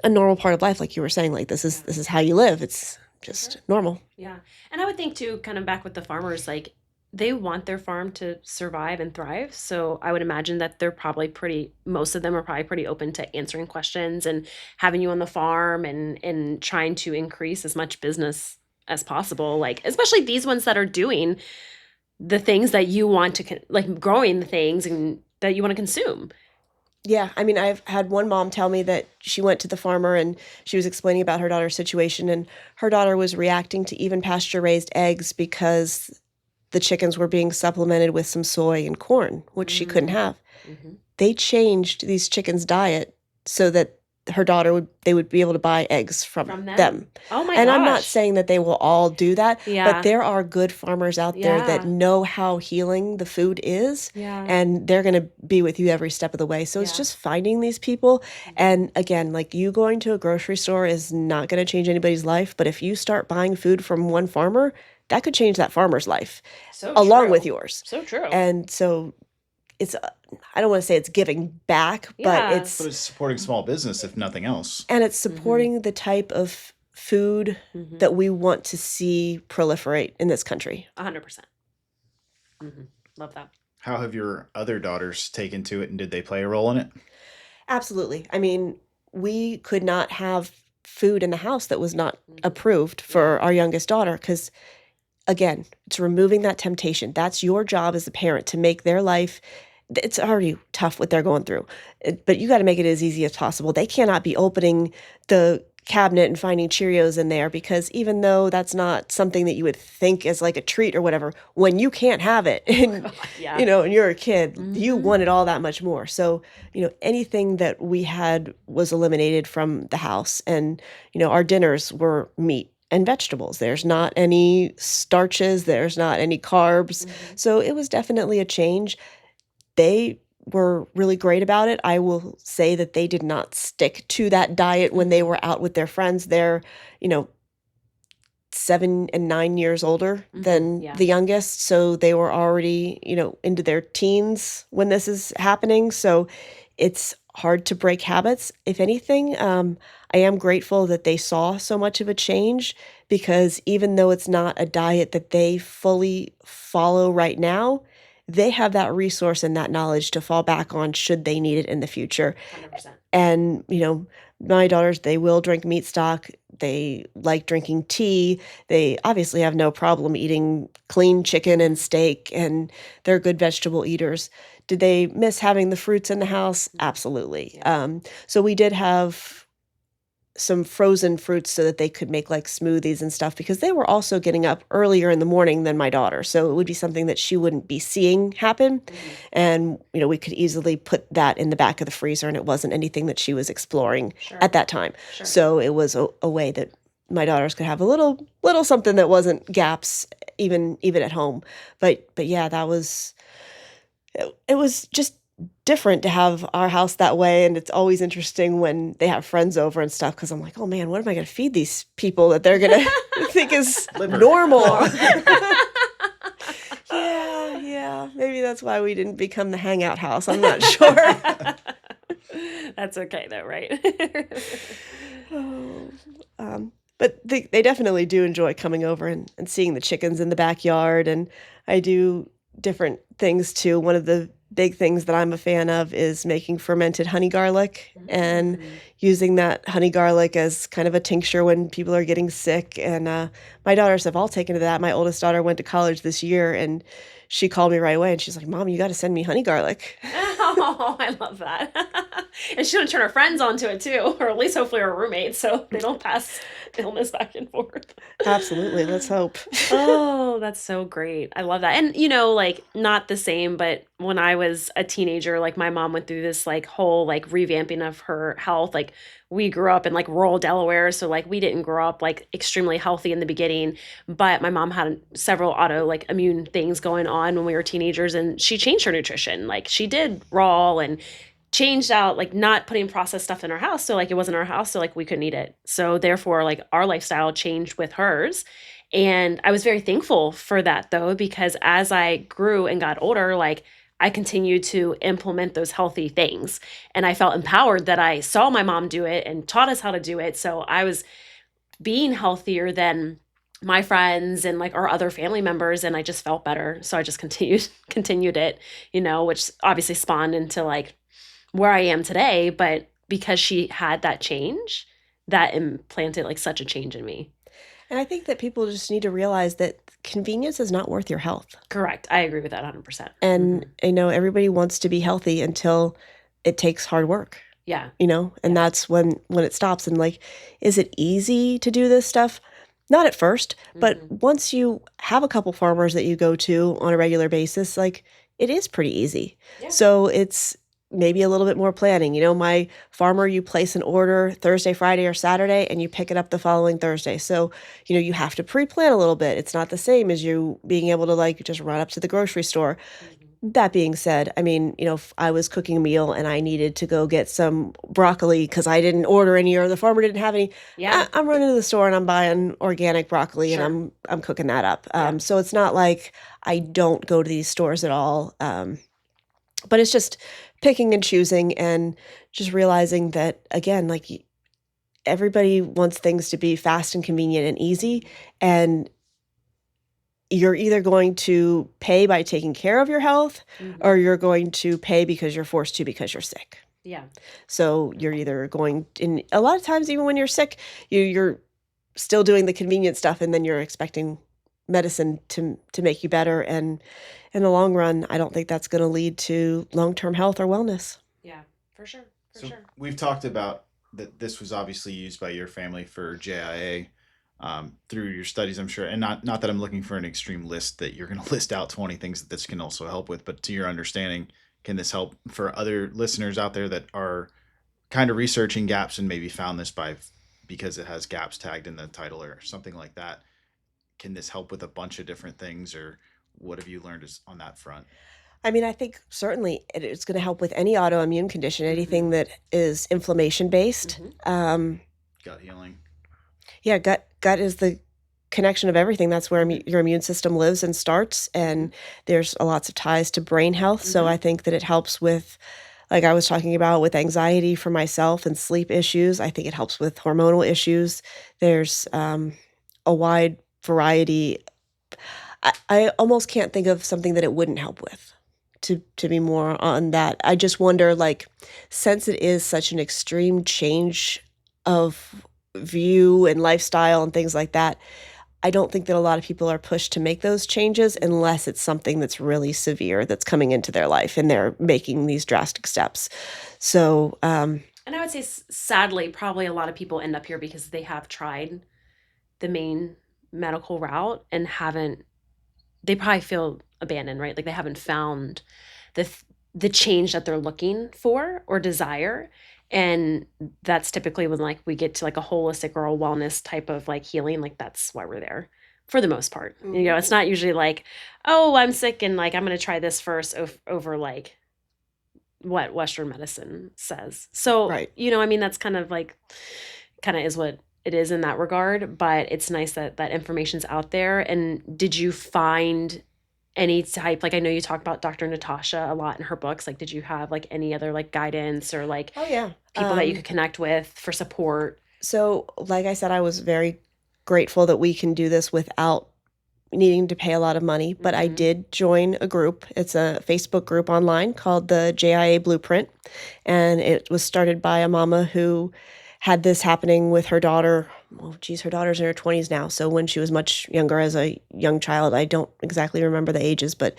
a normal part of life. Like you were saying, like this is how you live. It's just normal. Yeah. And I would think too, kind of back with the farmers, like they want their farm to survive and thrive. So I would imagine that most of them are probably pretty open to answering questions and having you on the farm and trying to increase as much business as possible. Like, especially these ones that are doing the things that you want to like growing the things and that you want to consume. Yeah, I mean, I've had one mom tell me that she went to the farmer and she was explaining about her daughter's situation, and her daughter was reacting to even pasture-raised eggs because the chickens were being supplemented with some soy and corn, which she couldn't have. Mm-hmm. They changed these chickens' diet so that her daughter they would be able to buy eggs from them. Oh my And gosh. I'm not saying that they will all do that, Yeah. but there are good farmers out there that know how healing the food is, and they're going to be with you every step of the way. So it's just finding these people. And again, like, you going to a grocery store is not going to change anybody's life, but if you start buying food from one farmer, that could change that farmer's life along with yours. So true. And so it's, I don't want to say it's giving back, but But it's supporting small business, if nothing else. And it's supporting the type of food that we want to see proliferate in this country. 100%. Love that. How have your other daughters taken to it, and did they play a role in it? Absolutely. I mean, we could not have food in the house that was not approved for our youngest daughter because, again, it's removing that temptation. That's your job as a parent, to make their life, it's already tough what they're going through, but you got to make it as easy as possible. They cannot be opening the cabinet and finding Cheerios in there, because even though that's not something that you would think as like a treat or whatever, when you can't have it and you know, and you're a kid, you want it all that much more. So, you know, anything that we had was eliminated from the house. And, you know, our dinners were meat and vegetables. There's not any starches, there's not any carbs. So it was definitely a change. They were really great about it. I will say that they did not stick to that diet when they were out with their friends. They're, you know, 7 and 9 years older than the youngest. So they were already, you know, into their teens when this is happening. So it's hard to break habits. If anything, I am grateful that they saw so much of a change, because even though it's not a diet that they fully follow right now, they have that resource and that knowledge to fall back on should they need it in the future. 100%. And, you know, my daughters, they will drink meat stock. They like drinking tea. They obviously have no problem eating clean chicken and steak, and they're good vegetable eaters. Did they miss having the fruits in the house? Absolutely. So we did have some frozen fruits so that they could make like smoothies and stuff, because they were also getting up earlier in the morning than my daughter. So it would be something that she wouldn't be seeing happen. And, you know, we could easily put that in the back of the freezer, and it wasn't anything that she was exploring at that time. So it was a way that my daughters could have a little something that wasn't gaps even at home. But yeah, that was, it was just different to have our house that way. And it's always interesting when they have friends over and stuff, because I'm like, oh man, what am I going to feed these people that they're going to think is normal? Yeah, maybe that's why we didn't become the hangout house. I'm not sure. That's okay though, right? But they definitely do enjoy coming over and seeing the chickens in the backyard. And I do different things too. One of the big things that I'm a fan of is making fermented honey garlic and using that honey garlic as kind of a tincture when people are getting sick. And my daughters have all taken to that. My oldest daughter went to college this year, and she called me right away, and she's like, Mom, you got to send me honey garlic. Oh, I love that. And she's going to turn her friends onto it too, or at least hopefully her roommates, so they don't pass illness back and forth. Absolutely. Let's hope. Oh, that's so great. I love that. And, you know, like, not the same, but when I was a teenager, like, my mom went through this, like, whole, like, revamping of her health. Like, we grew up in, like, rural Delaware, so, like, we didn't grow up, like, extremely healthy in the beginning, but my mom had several like, immune things going on when we were teenagers, and she changed her nutrition. Like, she did raw and changed out, like, not putting processed stuff in our house. So, like, it wasn't our house, so, like, we couldn't eat it. So, therefore, like, our lifestyle changed with hers. And I was very thankful for that, though, because as I grew and got older, like, I continued to implement those healthy things. And I felt empowered that I saw my mom do it and taught us how to do it. So I was being healthier than my friends and, like, our other family members, and I just felt better. So I just continued it, you know, which obviously spawned into, like, where I am today. But because she had that change, that implanted, like, such a change in me. And I think that people just need to realize that convenience is not worth your health. Correct. I agree with that 100%. And everybody wants to be healthy until it takes hard work. Yeah. And that's when it stops. And like, is it easy to do this stuff? Not at first, but once you have a couple farmers that you go to on a regular basis, like it is pretty easy. Yeah. So it's maybe a little bit more planning. My farmer, you place an order Thursday, Friday, or Saturday, and you pick it up the following Thursday. So, you have to pre-plan a little bit. It's not the same as you being able to like just run up to the grocery store. That being said, I mean, if I was cooking a meal and I needed to go get some broccoli because I didn't order any or the farmer didn't have any, I'm running to the store and I'm buying organic broccoli and I'm cooking that up. So it's not like I don't go to these stores at all. But it's just picking and choosing and just realizing that, again, like everybody wants things to be fast and convenient and easy. And you're either going to pay by taking care of your health or you're going to pay because you're forced to because you're sick. Yeah. So you're either going, and a lot of times, even when you're sick, you're still doing the convenient stuff and then you're expecting medicine to make you better. And in the long run, I don't think that's going to lead to long-term health or wellness. Yeah, for sure. So we've talked about that this was obviously used by your family for JIA. Through your studies, I'm sure, and not that I'm looking for an extreme list that you're going to list out 20 things that this can also help with, but to your understanding, can this help for other listeners out there that are kind of researching gaps and maybe found this because it has gaps tagged in the title or something like that? Can this help with a bunch of different things, or what have you learned on that front? I mean, I think certainly it's going to help with any autoimmune condition, anything that is inflammation based. Gut healing. Yeah, gut is the connection of everything. That's where your immune system lives and starts. And there's lots of ties to brain health. So I think that it helps with, like I was talking about, with anxiety for myself and sleep issues. I think it helps with hormonal issues. There's a wide variety. I almost can't think of something that it wouldn't help with. To be more on that, I just wonder, like, since it is such an extreme change of view and lifestyle and things like that, I don't think that a lot of people are pushed to make those changes unless it's something that's really severe that's coming into their life and they're making these drastic steps. So, and I would say, sadly, probably a lot of people end up here because they have tried the main medical route and they probably feel abandoned, right? Like they haven't found the change that they're looking for or desire. And that's typically when like we get to like a holistic or a wellness type of like healing, like that's why we're there for the most part. It's not usually like, oh, I'm sick and like I'm going to try this first over like what Western medicine says. So, right. I mean, that's kind of is what it is in that regard, but it's nice that information's out there. And did you find any type, like I know you talk about Dr. Natasha a lot in her books, like did you have like any other like guidance or like people that you could connect with for support? So like I said, I was very grateful that we can do this without needing to pay a lot of money, but I did join a group. It's a Facebook group online called the JIA Blueprint, and it was started by a mama who had this happening with her daughter. Her daughter's in her 20s now. So when she was much younger as a young child, I don't exactly remember the ages, but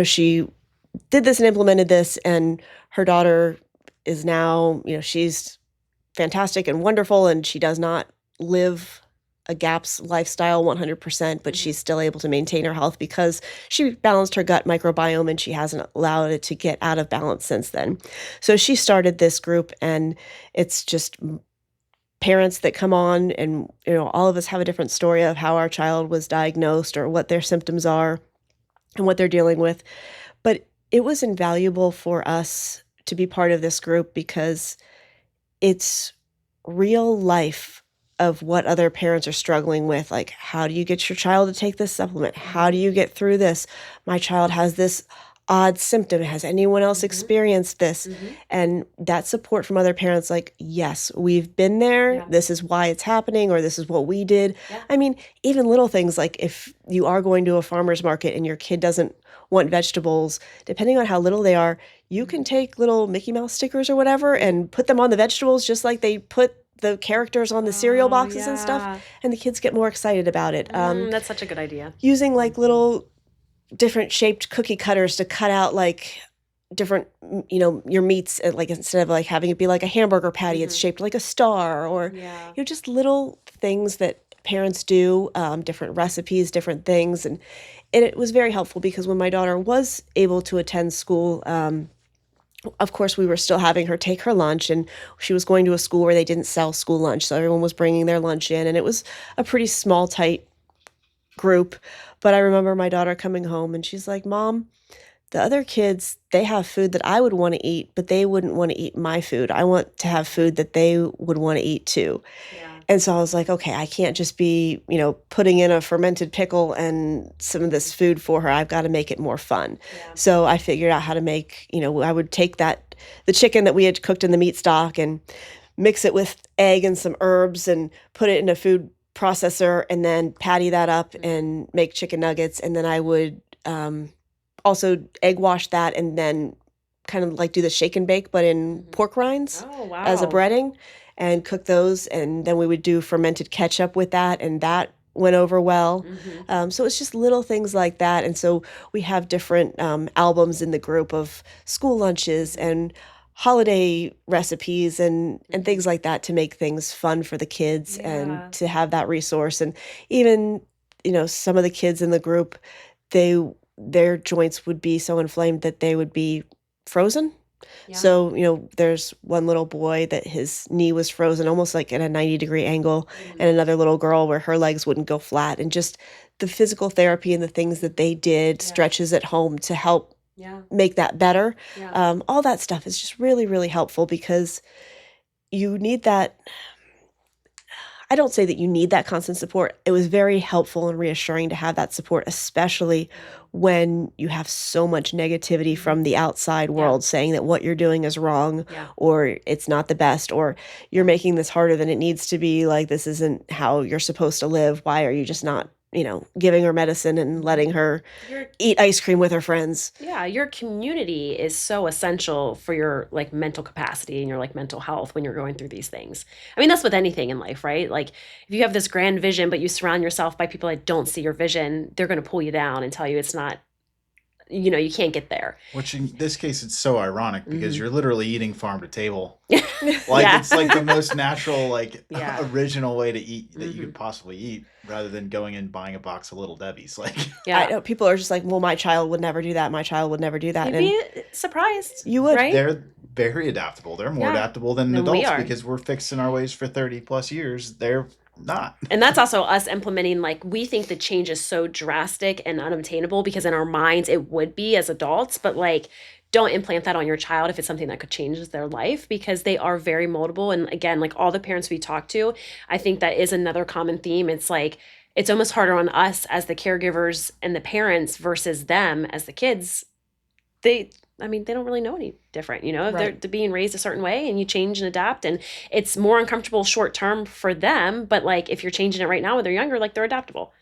she did this and implemented this, and her daughter is now, she's fantastic and wonderful, and she does not live a GAPS lifestyle 100%, but she's still able to maintain her health because she balanced her gut microbiome and she hasn't allowed it to get out of balance since then. So she started this group, and it's just parents that come on, and all of us have a different story of how our child was diagnosed or what their symptoms are and what they're dealing with. But it was invaluable for us to be part of this group because it's real life of what other parents are struggling with. Like, how do you get your child to take this supplement? How do you get through this? My child has this odd symptom. Has anyone else experienced this? And that support from other parents, like, yes, we've been there. Yeah. This is why it's happening, or this is what we did. Yeah. I mean, even little things like if you are going to a farmer's market and your kid doesn't want vegetables, depending on how little they are, you can take little Mickey Mouse stickers or whatever and put them on the vegetables just like they put the characters on the cereal boxes and stuff, yeah. and the kids get more excited about it. That's such a good idea. Using like little different shaped cookie cutters to cut out like different, your meats, like instead of like having it be like a hamburger patty, it's shaped like a star, or Yeah. just little things that parents do, different recipes, different things, and it was very helpful because when my daughter was able to attend school, of course, we were still having her take her lunch, and she was going to a school where they didn't sell school lunch, so everyone was bringing their lunch in, and it was a pretty small, tight group. But I remember my daughter coming home, and she's like, "Mom, the other kids, they have food that I would want to eat, but they wouldn't want to eat my food. I want to have food that they would want to eat too." Yeah. And so I was like, okay, I can't just be, putting in a fermented pickle and some of this food for her. I've got to make it more fun. Yeah. So I figured out how to make, I would take the chicken that we had cooked in the meat stock and mix it with egg and some herbs and put it in a food processor and then patty that up and make chicken nuggets. And then I would also egg wash that and then kind of like do the shake and bake, but in pork rinds Oh, wow. as a breading, and cook those. And then we would do fermented ketchup with that, and that went over well. So it's just little things like that. And so we have different albums in the group of school lunches and holiday recipes and things like that to make things fun for the kids Yeah. and to have that resource. And even, some of the kids in the group, their joints would be so inflamed that they would be frozen. Yeah. So, there's one little boy that his knee was frozen almost like at a 90-degree angle, and another little girl where her legs wouldn't go flat. And just the physical therapy and the things that they did, stretches at home to help Yeah. make that better. Yeah. All that stuff is just really, really helpful because you need that. I don't say that you need that constant support. It was very helpful and reassuring to have that support, especially when you have so much negativity from the outside world saying that what you're doing is wrong Yeah. or it's not the best or you're making this harder than it needs to be. Like, this isn't how you're supposed to live. Why are you just not, giving her medicine and letting her Your eat ice cream with her friends? your community is so essential for your like mental capacity and your like mental health when you're going through these things. I mean, that's with anything in life, right? Like if you have this grand vision, but you surround yourself by people that don't see your vision, they're going to pull you down and tell you it's not, you can't get there. Which in this case, it's so ironic because you're literally eating farm to table. Like Yeah. it's like the most natural, like Yeah. original way to eat that you could possibly eat, rather than going and buying a box of Little Debbie's. Like, Yeah. I know people are just like, well, my child would never do that. My child would never do that. You'd And be surprised. you would. right? they're very adaptable. They're more Yeah. adaptable than Than we adults are. because we're fixed in our ways for 30 plus years. They're not. And that's also us implementing, like, we think the change is so drastic and unobtainable because in our minds it would be as adults, but like, don't implant that on your child if it's something that could change their life because they are very moldable. And again, like all the parents we talk to, I think that is another common theme. It's like, it's almost harder on us as the caregivers and the parents versus them as the kids. They don't really know any different, Right. they're being raised a certain way and you change and adapt and it's more uncomfortable short term for them. But like, if you're changing it right now when they're younger, like they're adaptable.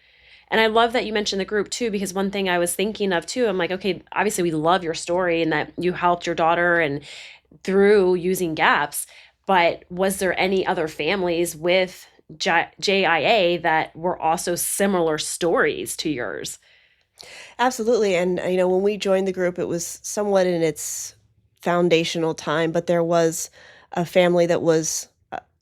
And I love that you mentioned the group too, because one thing I was thinking of too, I'm like, okay, obviously we love your story and that you helped your daughter and through using gaps, but was there any other families with JIA that were also similar stories to yours? Absolutely. And, when we joined the group, it was somewhat in its foundational time, but there was a family that was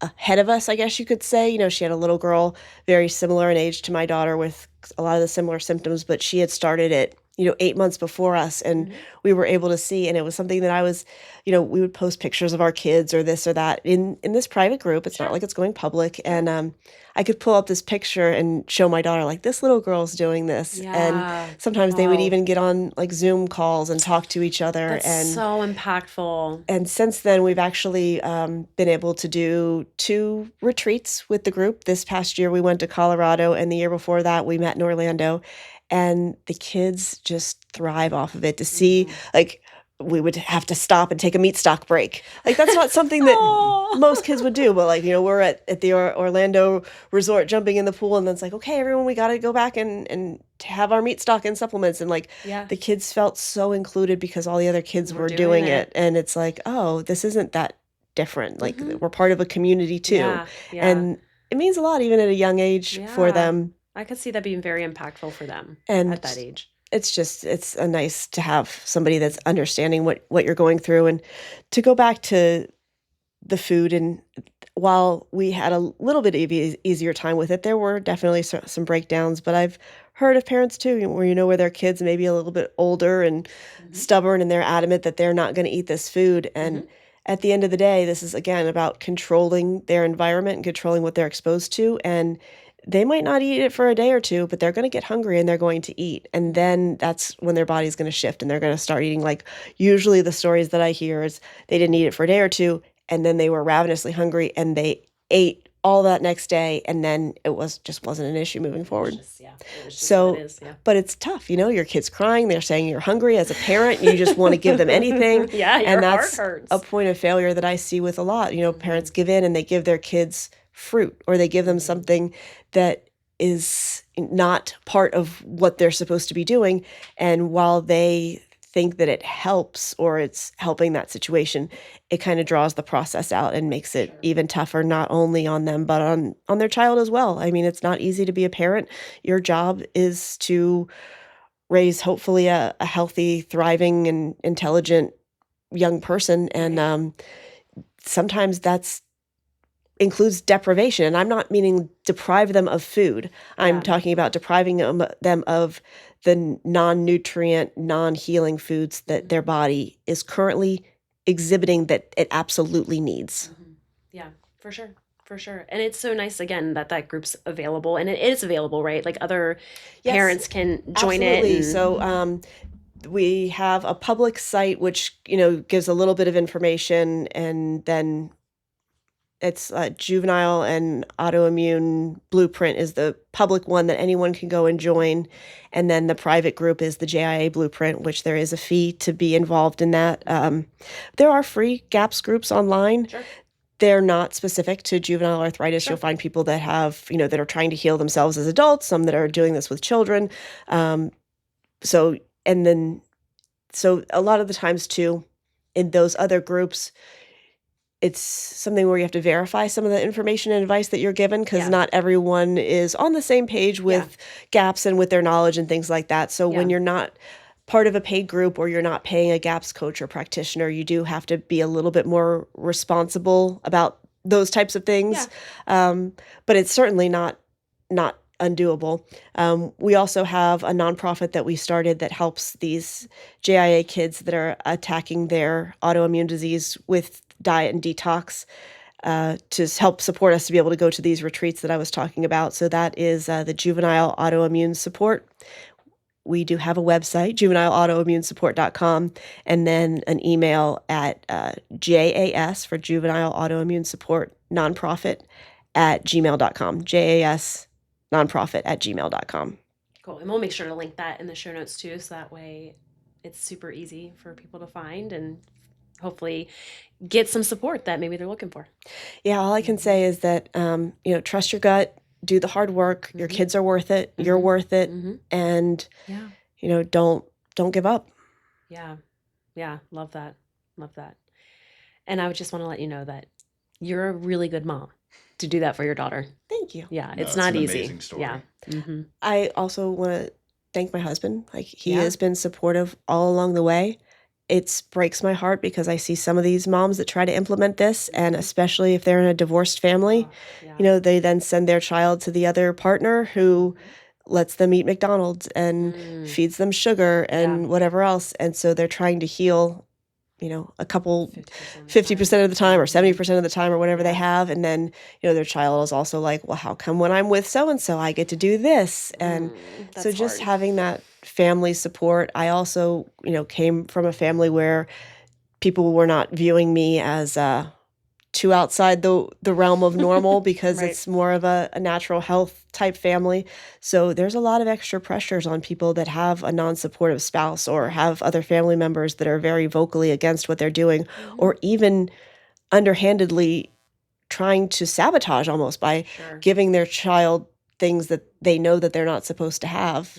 ahead of us, I guess you could say. She had a little girl very similar in age to my daughter with a lot of the similar symptoms, but she had started it, 8 months before us. And we were able to see, and it was something that I was, we would post pictures of our kids or this or that in this private group. It's not like it's going public. And I could pull up this picture and show my daughter, like, this little girl's doing this. Yeah. And sometimes they would Wow. even get on like Zoom calls and talk to each other. That's and so impactful. and since then, we've actually been able to do 2 retreats with the group. This past year, we went to Colorado, and the year before that, we met in Orlando. And the kids just thrive off of it. To see, like, we would have to stop and take a meat stock break. Like, that's not something that Aw. most kids would do. But, like, we're at the Orlando resort jumping in the pool, and then it's like, okay, everyone, we got to go back and have our meat stock and supplements. And, like, Yeah. the kids felt so included because all the other kids We're were doing doing it. it. And it's like, oh, this isn't that different. Like we're part of a community too. Yeah. And it means a lot even at a young age for them. I could see that being very impactful for them And at that age. it's a nice to have somebody that's understanding what you're going through. And to go back to the food, and while we had a little bit of easier time with it, there were definitely some breakdowns. But I've heard of parents too, where their kids may be a little bit older and stubborn, and they're adamant that they're not going to eat this food. And at the end of the day, this is again about controlling their environment and controlling what they're exposed to. And they might not eat it for a day or two, but they're going to get hungry and they're going to eat. And then that's when their body's going to shift and they're going to start eating. Like usually the stories that I hear is they didn't eat it for a day or two, and then they were ravenously hungry and they ate all that next day, and then it wasn't an issue moving forward. So, but it's tough, your kid's crying, they're saying you're hungry as a parent, you just want to give them anything. And that's heart hurts. a point of failure that I see with a lot. Parents give in and they give their kids fruit, or they give them something that is not part of what they're supposed to be doing. And while they think that it helps or it's helping that situation, it kind of draws the process out and makes it even tougher, not only on them, but on their child as well. I mean, it's not easy to be a parent. Your job is to raise hopefully a healthy, thriving, and intelligent young person. And sometimes that's includes deprivation. And I'm not meaning deprive them of food. I'm talking about depriving them of the non-nutrient, non-healing foods that their body is currently exhibiting that it absolutely needs. Yeah, for sure. For sure. And it's so nice, again, that group's available. And it is available, right? Like other parents can join absolutely. it. So we have a public site which, gives a little bit of information, and then it's Juvenile and Autoimmune Blueprint is the public one that anyone can go and join. And then the private group is the JIA Blueprint, which there is a fee to be involved in that. There are free GAPS groups online. Sure. They're not specific to juvenile arthritis. You'll find people that have, that are trying to heal themselves as adults, some that are doing this with children. So a lot of the times too, in those other groups, it's something where you have to verify some of the information and advice that you're given, because not everyone is on the same page with GAPS and with their knowledge and things like that. So when you're not part of a paid group or you're not paying a GAPS coach or practitioner, you do have to be a little bit more responsible about those types of things. But it's certainly not undoable. We also have a nonprofit that we started that helps these JIA kids that are attacking their autoimmune disease with diet and detox to help support us to be able to go to these retreats that I was talking about. So that is the Juvenile Autoimmune Support. We do have a website, juvenileautoimmunesupport.com, and then an email at JAS for Juvenile Autoimmune Support Nonprofit at gmail.com. JAS nonprofit at gmail.com. Cool. And we'll make sure to link that in the show notes too, so that way it's super easy for people to find and hopefully get some support that maybe they're looking for. Yeah, all I can say is that, trust your gut, do the hard work. Your kids are worth it. You're worth it. And, don't give up. Yeah. Yeah. Love that. Love that. And I would just want to let you know that you're a really good mom to do that for your daughter. Thank you. Yeah. No, It's not an easy. amazing story. Yeah. I also want to thank my husband. Like he has been supportive all along the way. It breaks my heart because I see some of these moms that try to implement this, and especially if they're in a divorced family, they then send their child to the other partner who lets them eat McDonald's and feeds them sugar and whatever else. And so they're trying to heal, a couple 50% of the time or 70% of the time or whatever they have. And then, their child is also like, well, how come when I'm with so-and-so, I get to do this? And so just having that family support. I also, came from a family where people were not viewing me as too outside the realm of normal because it's more of a natural health type family. So there's a lot of extra pressures on people that have a non-supportive spouse or have other family members that are very vocally against what they're doing, or even underhandedly trying to sabotage almost by giving their child things that they know that they're not supposed to have,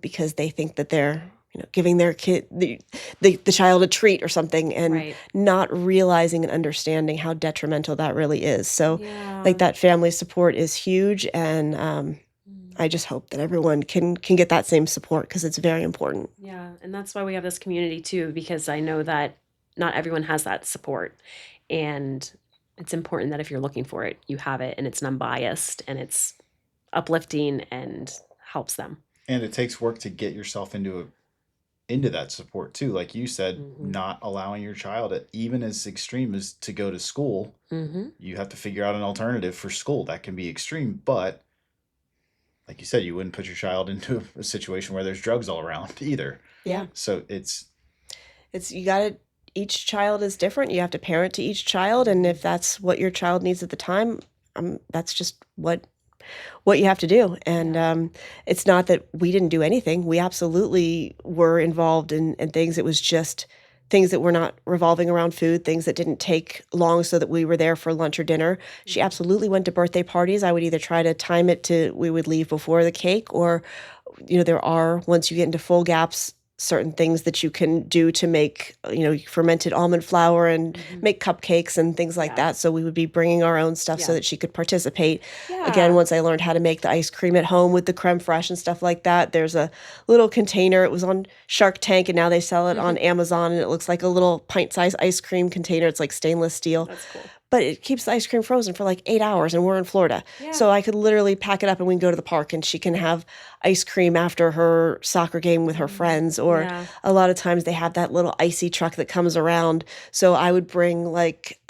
because they think that they're giving their kid the child a treat or something, and Right. not realizing and understanding how detrimental that really is. So Yeah. like that family support is huge, and I just hope that everyone can get that same support, because it's very important. Yeah, and that's why we have this community too, because I know that not everyone has that support. And it's important that if you're looking for it, you have it, and it's non-biased and it's uplifting and helps them. And it takes work to get yourself into that support too. Like you said, Mhm. not allowing your child, even as extreme as to go to school, Mhm. you have to figure out an alternative for school. That can be extreme, but like you said, you wouldn't put your child into a situation where there's drugs all around either. Yeah. So it's You gotta, each child is different. You have to parent to each child, and if that's what your child needs at the time, that's just what you have to do. And it's not that we didn't do anything. We absolutely were involved in things. It was just things that were not revolving around food, things that didn't take long so that we were there for lunch or dinner. She absolutely went to birthday parties. I would either try to time it to we would leave before the cake, or there are, once you get into full gaps, certain things that you can do to make, fermented almond flour and make cupcakes and things like that. So we would be bringing our own stuff so that she could participate. Yeah. Again, once I learned how to make the ice cream at home with the creme fraiche and stuff like that, there's a little container. It was on Shark Tank, and now they sell it on Amazon, and it looks like a little pint-sized ice cream container. It's like stainless steel. That's cool. But it keeps the ice cream frozen for like 8 hours, and we're in Florida. Yeah. So I could literally pack it up and we can go to the park, and she can have ice cream after her soccer game with her friends. Or Yeah. a lot of times they have that little icy truck that comes around. So I would bring like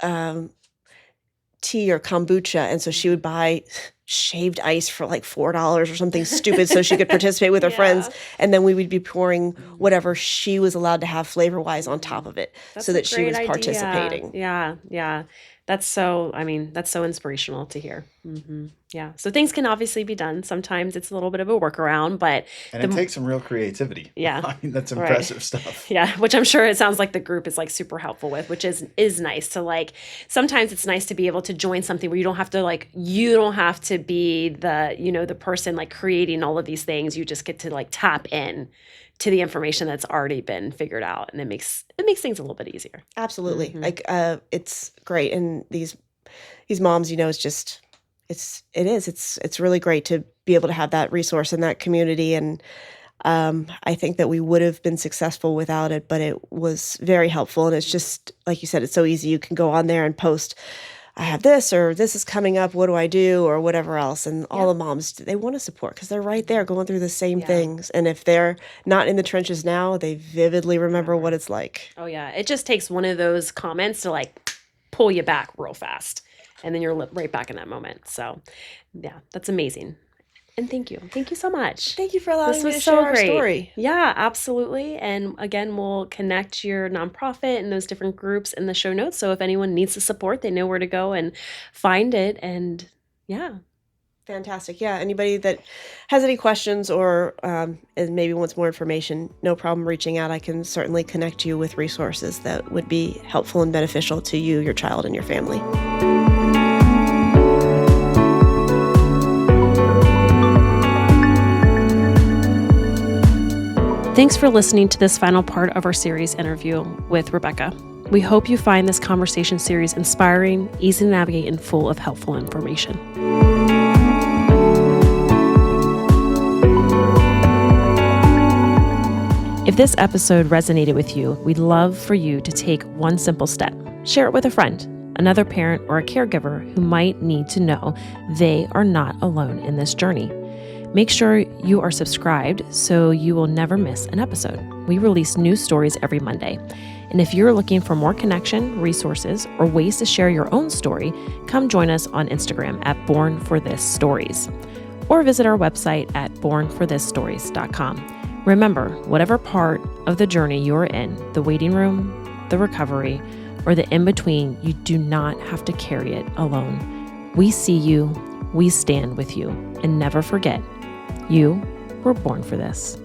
tea or kombucha, and so she would buy shaved ice for like $4 or something stupid so she could participate with her friends, and then we would be pouring whatever she was allowed to have flavor-wise on top of it, so that she was participating. Yeah. That's so inspirational to hear. Yeah. So things can obviously be done. Sometimes it's a little bit of a workaround, but it takes some real creativity. Yeah. I mean, that's impressive stuff. Yeah, which I'm sure it sounds like the group is like super helpful with, which is nice to like. Sometimes it's nice to be able to join something where you don't have to be the the person like creating all of these things. You just get to like tap in to the information that's already been figured out, and it makes things a little bit easier. Absolutely. Like it's great, and these moms, it's really great to be able to have that resource and that community. And I think that we would have been successful without it, but it was very helpful. And it's just, like you said, it's so easy. You can go on there and post, I have this, or this is coming up, what do I do, or whatever else. And all the moms, they want to support because they're right there going through the same things. And if they're not in the trenches now, they vividly remember what it's like. Oh yeah, it just takes one of those comments to like pull you back real fast, and then you're right back in that moment. So yeah, that's amazing. And thank you so much. Thank you for allowing This me was to so share our great. story. Yeah, absolutely. And again, we'll connect your nonprofit and those different groups in the show notes. So if anyone needs the support, they know where to go and find it. And yeah. Fantastic. Yeah. Anybody that has any questions or and maybe wants more information, no problem reaching out. I can certainly connect you with resources that would be helpful and beneficial to you, your child, and your family. Thanks for listening to this final part of our series interview with Rebecca. We hope you find this conversation series inspiring, easy to navigate, and full of helpful information. If this episode resonated with you, we'd love for you to take one simple step. Share it with a friend, another parent, or a caregiver who might need to know they are not alone in this journey. Make sure you are subscribed so you will never miss an episode. We release new stories every Monday. And if you're looking for more connection, resources, or ways to share your own story, come join us on Instagram at Born for This Stories, or visit our website at bornthisstories.com. Remember, whatever part of the journey you're in, the waiting room, the recovery, or the in-between, you do not have to carry it alone. We see you, we stand with you, and never forget, you were born for this.